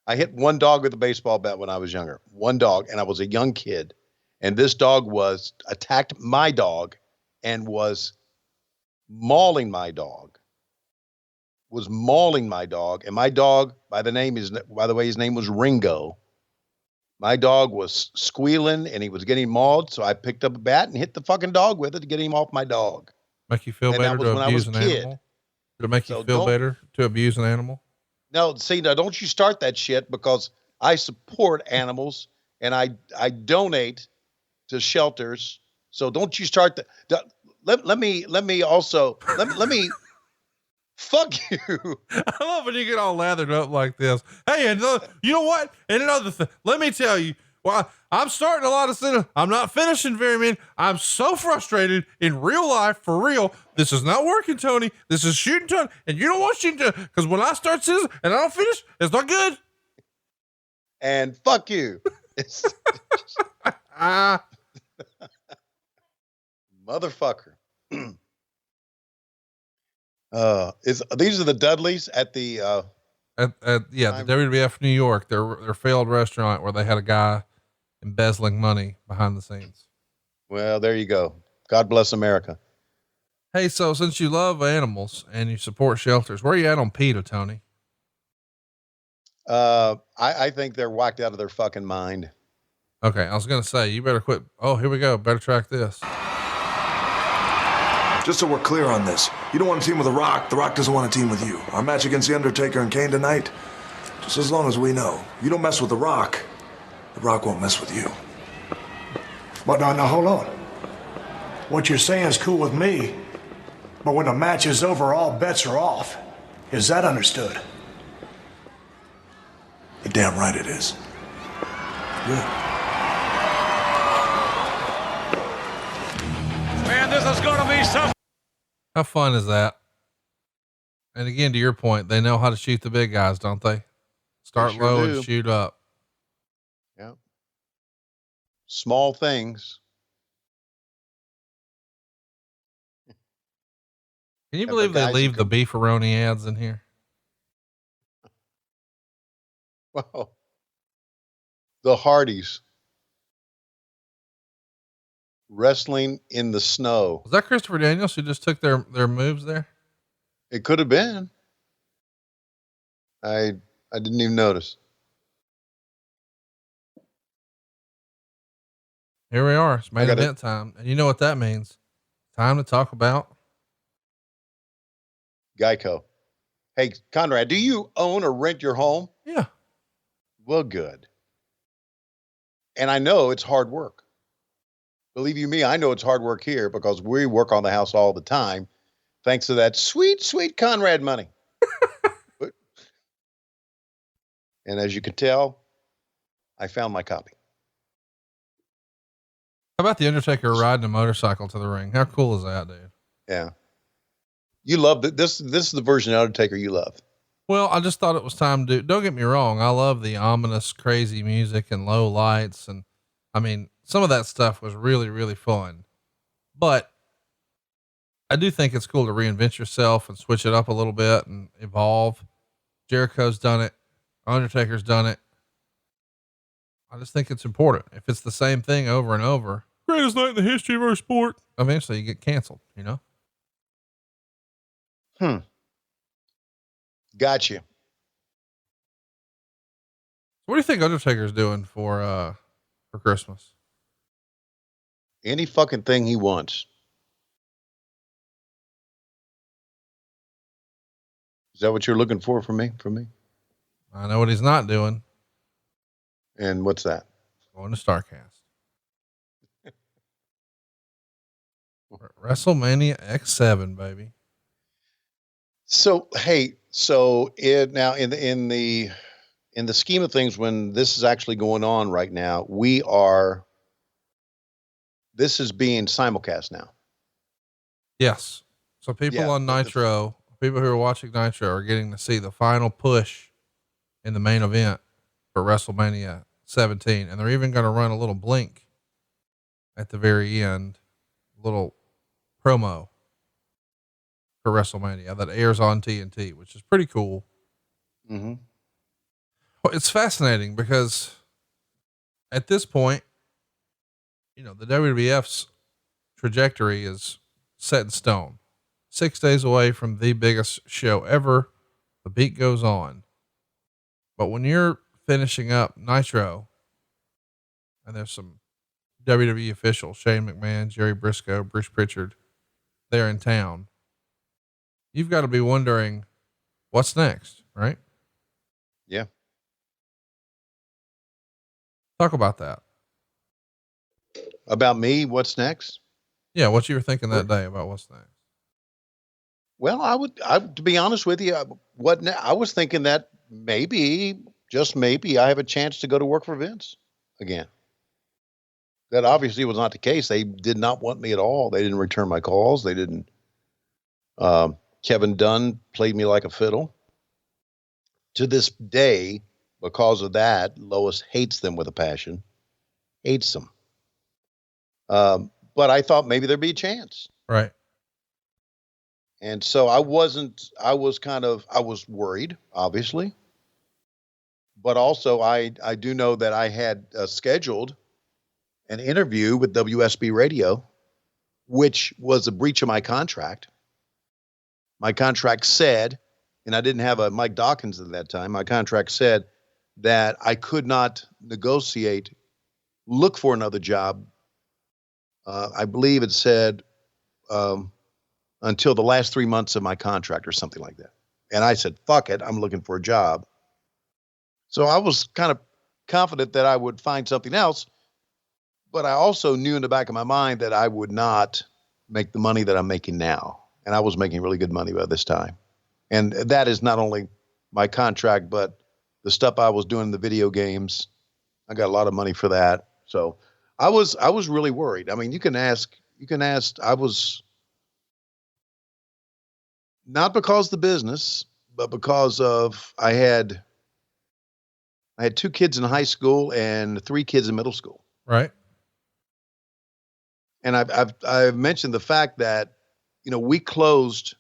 Speaker 2: I hit one dog with a baseball bat when I was younger. One dog. And I was a young kid. And this dog attacked my dog and was mauling my dog. And my dog, by the way, his name was Ringo. My dog was squealing and he was getting mauled. So I picked up a bat and hit the fucking dog with it to get him off my dog.
Speaker 1: Make you feel better to abuse an animal? Did it make you feel better to abuse an animal?
Speaker 2: No, see, now don't you start that shit, because I support animals and I donate to shelters. So don't you start that. Let me also fuck you.
Speaker 1: I love when you get all lathered up like this. Hey, and you know what? And another thing, let me tell you, well, I'm starting a lot of cinema. I'm not finishing very many. I'm so frustrated in real life, for real. This is not working, Tony. This is shooting Tony. And you don't want shooting Tony, because when I start cinema and I don't finish, it's not good.
Speaker 2: And fuck you. Motherfucker. These are the Dudleys at the
Speaker 1: the WWF New York, their failed restaurant where they had a guy embezzling money behind the scenes.
Speaker 2: Well, there you go. God bless America.
Speaker 1: Hey, so since you love animals and you support shelters, where are you at on PETA, Tony?
Speaker 2: I think they're whacked out of their fucking mind.
Speaker 1: Okay. I was going to say, you better quit. Oh, here we go. Better track this.
Speaker 17: Just so we're clear on this, you don't want to team with The Rock. The Rock doesn't want to team with you. Our match against The Undertaker and Kane tonight, just as long as we know you don't mess with The Rock won't mess with you.
Speaker 14: But now hold on. What you're saying is cool with me, but when the match is over, all bets are off. Is that understood?
Speaker 17: You're damn right it is. Good.
Speaker 6: Man, this is going to be some.
Speaker 1: How fun is that? And again, to your point, they know how to shoot the big guys, don't they? Start
Speaker 2: They sure
Speaker 1: low
Speaker 2: do.
Speaker 1: and shoot up.
Speaker 2: Yeah. Small things.
Speaker 1: Can you
Speaker 2: And
Speaker 1: believe
Speaker 2: the
Speaker 1: they
Speaker 2: guys
Speaker 1: leave
Speaker 2: who
Speaker 1: the beefaroni ads in here?
Speaker 2: Wow. The Hardys. Wrestling in the snow.
Speaker 1: Was that Christopher Daniels who just took their moves there?
Speaker 2: It could have been. I didn't even notice.
Speaker 1: Here we are. It's main
Speaker 2: gotta-
Speaker 1: event time. And you know what that means? Time to talk about
Speaker 2: Geico. Hey, Conrad, do you own or rent your home?
Speaker 1: Yeah.
Speaker 2: Well, good. And I know it's hard work. Believe you me, I know it's hard work here because we work on the house all the time, thanks to that sweet, sweet Conrad money. And as you can tell, I found my copy.
Speaker 1: How about the Undertaker riding a motorcycle to the ring? How cool is that, dude?
Speaker 2: Yeah. You love this. This is the version of Undertaker you love.
Speaker 1: Well, I just thought it was time to don't get me wrong. I love the ominous, crazy music and low lights. And I mean, some of that stuff was really, really fun, but I do think it's cool to reinvent yourself and switch it up a little bit and evolve. Jericho's done it. Undertaker's done it. I just think it's important. If it's the same thing over and over, greatest night in the history of our sport, eventually you get canceled, you know?
Speaker 2: Gotcha.
Speaker 1: What do you think Undertaker's doing for Christmas?
Speaker 2: Any fucking thing he wants. Is that what you're looking for from me?
Speaker 1: I know what he's not doing.
Speaker 2: And what's that?
Speaker 1: Going to StarCast. WrestleMania X7, baby.
Speaker 2: So, hey, now in the scheme of things, when this is actually going on right now, this is being simulcast now.
Speaker 1: Yes. So people on Nitro, people who are watching Nitro are getting to see the final push in the main event for WrestleMania 17. And they're even going to run a little blink at the very end, little promo for WrestleMania that airs on TNT, which is pretty cool.
Speaker 2: Mm-hmm.
Speaker 1: Well, it's fascinating because at this point, you know, the WWF's trajectory is set in stone. 6 days away from the biggest show ever. The beat goes on. But when you're finishing up Nitro and there's some WWE officials, Shane McMahon, Jerry Briscoe, Bruce Pritchard, they're in town, you've got to be wondering what's next, right?
Speaker 2: Yeah.
Speaker 1: Talk about that.
Speaker 2: About me, what's next?
Speaker 1: Yeah. What you were thinking that day about what's next.
Speaker 2: Well, I to be honest with you, I was thinking that maybe, just maybe, I have a chance to go to work for Vince again. That obviously was not the case. They did not want me at all. They didn't return my calls. They didn't. Kevin Dunn played me like a fiddle. To this day, because of that, Lois hates them with a passion. Hates them. But I thought maybe there'd be a chance.
Speaker 1: Right.
Speaker 2: And so I was worried, obviously, but also I do know that I had scheduled an interview with WSB Radio, which was a breach of my contract. My contract said, and I didn't have a Mike Dawkins at that time. My contract said that I could not look for another job. I believe it said, until the last 3 months of my contract or something like that. And I said, fuck it, I'm looking for a job. So I was kind of confident that I would find something else, but I also knew in the back of my mind that I would not make the money that I'm making now. And I was making really good money by this time. And that is not only my contract, but the stuff I was doing in the video games. I got a lot of money for that. So I was really worried. I mean, you can ask, I was, not because of the business, but because of I had 2 kids in high school and 3 kids in middle school.
Speaker 1: Right.
Speaker 2: And I've mentioned the fact that, you know, we closed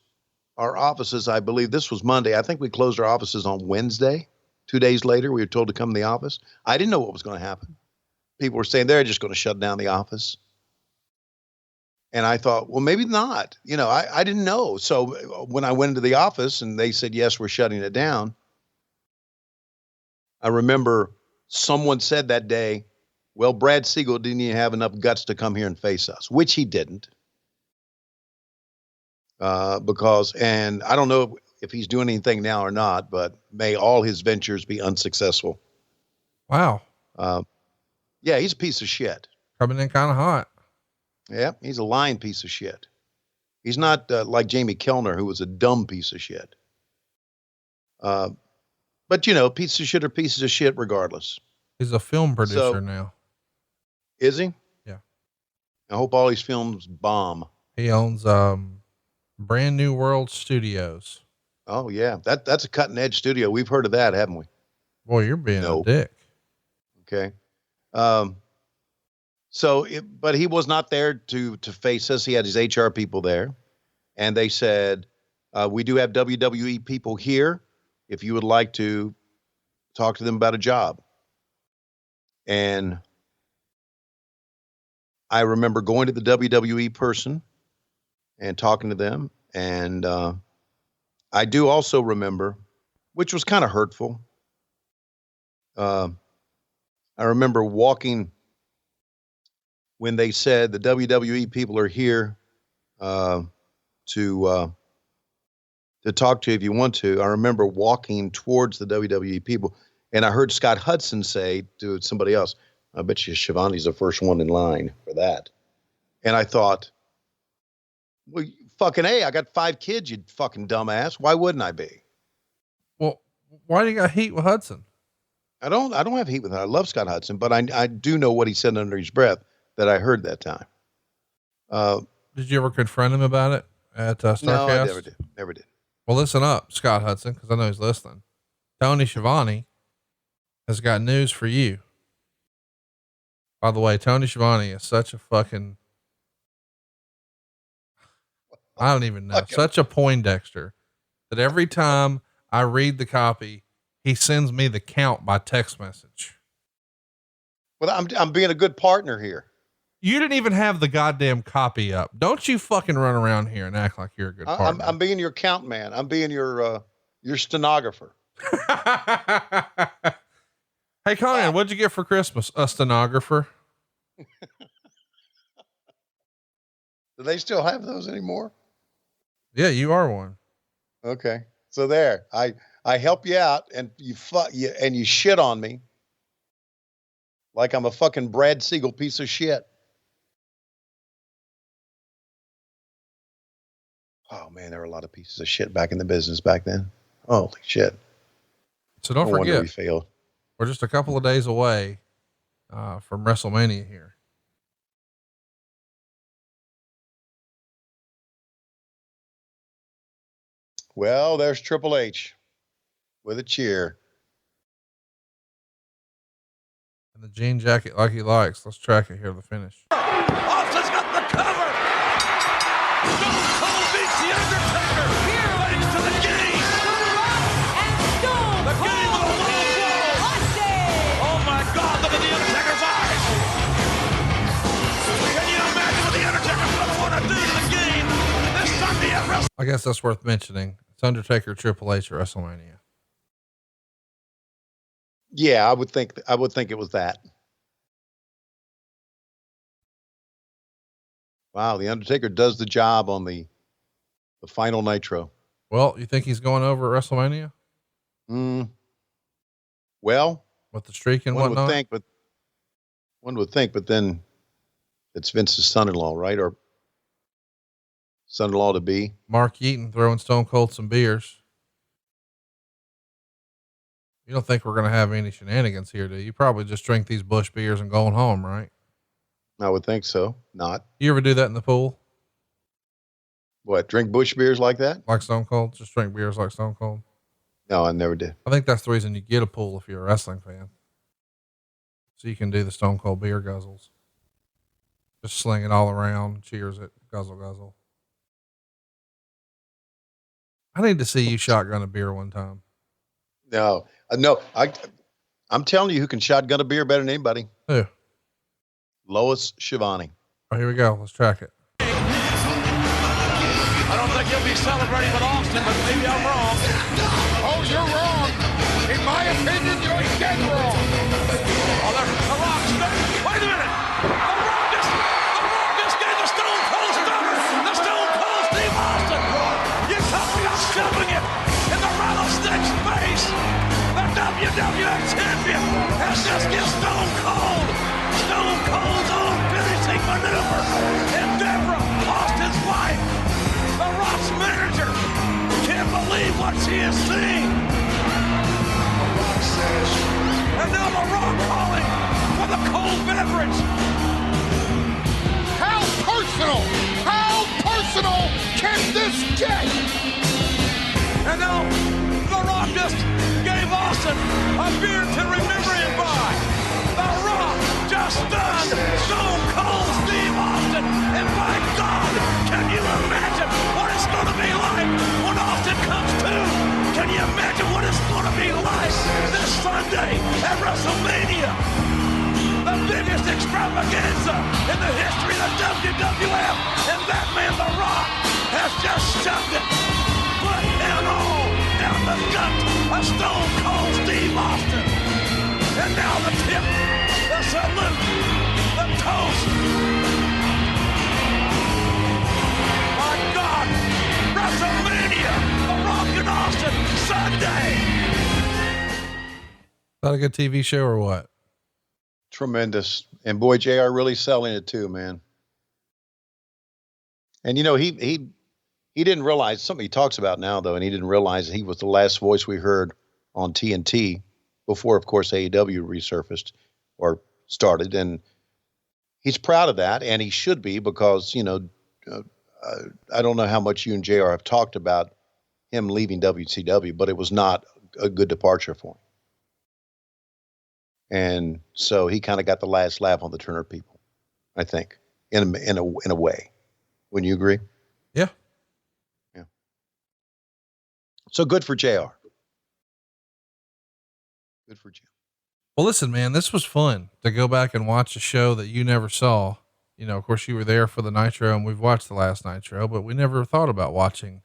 Speaker 2: our offices. I believe this was Monday. I think we closed our offices on Wednesday. 2 days later, we were told to come to the office. I didn't know what was going to happen. People were saying they're just going to shut down the office. And I thought, well, maybe not. You know, I didn't know. So when I went into the office and they said, yes, we're shutting it down. I remember someone said that day, well, Brad Siegel didn't even have enough guts to come here and face us, which he didn't. and I don't know if he's doing anything now or not, but may all his ventures be unsuccessful.
Speaker 1: Wow.
Speaker 2: Yeah, he's a piece of shit.
Speaker 1: Coming in kind of hot.
Speaker 2: Yeah, he's a lying piece of shit. He's not like Jamie Kellner, who was a dumb piece of shit. But, you know, pieces of shit are pieces of shit regardless.
Speaker 1: He's a film producer now.
Speaker 2: Is he?
Speaker 1: Yeah.
Speaker 2: I hope all his films bomb.
Speaker 1: He owns Brand New World Studios.
Speaker 2: Oh, yeah. That's a cutting-edge studio. We've heard of that, haven't we?
Speaker 1: Boy, you're being a dick.
Speaker 2: Okay. But he was not there to face us. He had his HR people there. And they said, we do have WWE people here if you would like to talk to them about a job. And I remember going to the WWE person and talking to them. And I do also remember, which was kind of hurtful. I remember walking when they said the WWE people are here to talk to you if you want to. I remember walking towards the WWE people, and I heard Scott Hudson say to somebody else, I bet you Schiavone's the first one in line for that. And I thought, well, fucking A, I got 5 kids, you fucking dumbass. Why wouldn't I be?
Speaker 1: Well, why do you got heat with Hudson?
Speaker 2: I don't have heat with him. I love Scott Hudson, but I do know what he said under his breath that I heard that time.
Speaker 1: Did you ever confront him about it at Starcast?
Speaker 2: No, I never did.
Speaker 1: Well, listen up, Scott Hudson, because I know he's listening. Tony Schiavone has got news for you. By the way, Tony Schiavone is such a fucking, I don't even know, such a Poindexter that every time I read the copy, he sends me the count by text message.
Speaker 2: Well, I'm being a good partner here.
Speaker 1: You didn't even have the goddamn copy up. Don't you fucking run around here and act like you're a good partner.
Speaker 2: I'm being your count man. I'm being your stenographer.
Speaker 1: Hey, Conan, what'd you get for Christmas? A stenographer.
Speaker 2: Do they still have those anymore?
Speaker 1: Yeah, you are one.
Speaker 2: Okay. So there, I help you out and you and you shit on me like I'm a fucking Brad Siegel piece of shit. Oh man, there were a lot of pieces of shit back in the business back then. Holy shit.
Speaker 1: So don't forget,
Speaker 2: we failed.
Speaker 1: We're just a couple of days away from WrestleMania here.
Speaker 2: Well, there's Triple H with a cheer.
Speaker 1: And the jean jacket like he likes. Let's track it here to the finish.
Speaker 6: Austin's got the cover. Stone Cold beats The Undertaker. Here leads to the game. The game of the world. Oh my God, look at The Undertaker's eyes. Can you imagine what The Undertaker's going to want to do to the game this Sunday at WrestleMania?
Speaker 1: I guess that's worth mentioning. It's Undertaker Triple H at WrestleMania.
Speaker 2: Yeah, I would think it was that. Wow, The Undertaker does the job on the final Nitro.
Speaker 1: Well, you think he's going over at WrestleMania?
Speaker 2: Well,
Speaker 1: with the streak and
Speaker 2: one
Speaker 1: whatnot?
Speaker 2: One would think, but then it's Vince's son-in-law, right? Or son-in-law to be.
Speaker 1: Mark Eaton throwing Stone Cold some beers. You don't think we're going to have any shenanigans here, do you? Probably just drink these Busch beers and going home, right?
Speaker 2: I would think so. Not.
Speaker 1: You ever do that in the pool?
Speaker 2: What, drink Busch beers like that?
Speaker 1: Like Stone Cold? Just drink beers like Stone Cold?
Speaker 2: No, I never did.
Speaker 1: I think that's the reason you get a pool if you're a wrestling fan. So you can do the Stone Cold beer guzzles. Just sling it all around. Cheers it. Guzzle, guzzle. I need to see you shotgun a beer one time.
Speaker 2: No, I'm telling you who can shotgun a beer better than anybody.
Speaker 1: Who?
Speaker 2: Lois Schiavone.
Speaker 1: Oh, here we go. Let's track it.
Speaker 6: I don't think he'll be celebrating with Austin, but maybe I'm wrong.
Speaker 8: Oh, you're wrong. In my opinion, you're dead wrong.
Speaker 6: Oh, the Rock's done. Wait a minute. The Rock just gave the Stone Cold Stunner. The Stone Cold Steve Austin. WWF champion has just get Stone Cold. Stone Cold's own finishing maneuver. And Debra, Austin's wife, The Rock's manager, can't believe what she is seeing. And now The Rock calling for the cold beverage.
Speaker 8: How personal can this get?
Speaker 6: And now The Rock just gave Austin a beer to remember him by. The Rock just stunned Stone Cold Steve Austin. And by God, can you imagine what it's going to be like when Austin comes to? Can you imagine what it's going to be like this Sunday at WrestleMania? The biggest extravaganza in the history of the WWF. And that man, The Rock, has just shoved it. Foot and all down the gut of Stone Cold Steve Austin. And now the tip, the salute, the toast. My God, WrestleMania, The Rock and Austin, Sunday.
Speaker 1: Is that a good TV show or what?
Speaker 2: Tremendous. And boy, JR really selling it too, man. And he didn't realize something he talks about now though, and he didn't realize he was the last voice we heard on TNT before, of course, AEW resurfaced or started. And he's proud of that, and he should be, because, I don't know how much you and JR have talked about him leaving WCW, but it was not a good departure for him. And so he kind of got the last laugh on the Turner people, I think, in a way. Wouldn't you agree?
Speaker 1: Yeah.
Speaker 2: Yeah. So good for JR. Good for Jim.
Speaker 1: Well, listen, man, this was fun to go back and watch a show that you never saw. Of course you were there for the Nitro, and we've watched the last Nitro, but we never thought about watching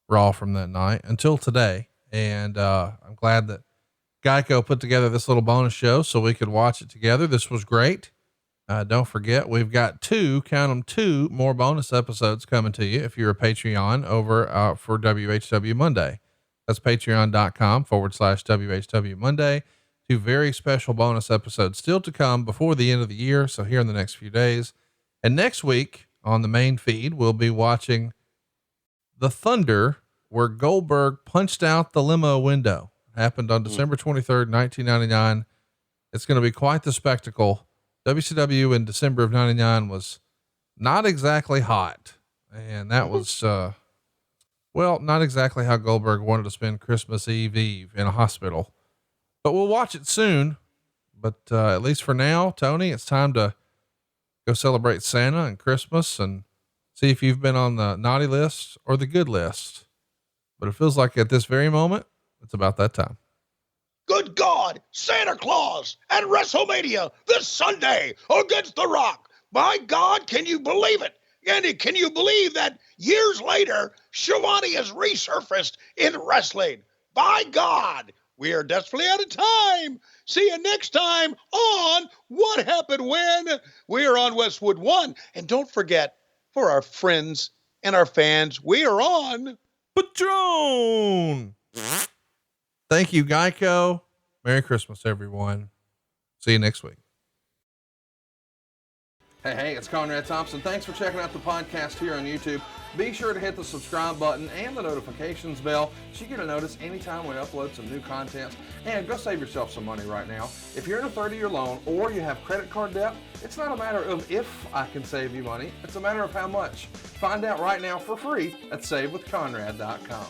Speaker 1: Raw from that night until today. And, I'm glad that Geico put together this little bonus show so we could watch it together. This was great. Don't forget, we've got two more bonus episodes coming to you if you're a Patreon over for WHW Monday. That's patreon.com/WHW Monday. 2 very special bonus episodes still to come before the end of the year. So here in the next few days, and next week on the main feed, we'll be watching The Thunder, where Goldberg punched out the limo window. Happened on December 23rd, 1999. It's going to be quite the spectacle. WCW in December of 99 was not exactly hot. And that was, not exactly how Goldberg wanted to spend Christmas Eve in a hospital, but we'll watch it soon. But, at least for now, Tony, it's time to go celebrate Santa and Christmas and see if you've been on the naughty list or the good list. But it feels like at this very moment, it's about that time.
Speaker 2: Good God, Santa Claus at WrestleMania this Sunday against The Rock. My God, can you believe it? And can you believe that years later, Schiavone has resurfaced in wrestling? By God, we are desperately out of time. See you next time on What Happened When. We're on Westwood 1. And don't forget, for our friends and our fans, we are on
Speaker 1: Patreon. Thank you, Geico. Merry Christmas, everyone. See you next week. Hey, it's Conrad Thompson. Thanks for checking out the podcast here on YouTube. Be sure to hit the subscribe button and the notifications bell so you get a notice anytime we upload some new content. And go save yourself some money right now. If you're in a 30-year loan or you have credit card debt, it's not a matter of if I can save you money. It's a matter of how much. Find out right now for free at SaveWithConrad.com.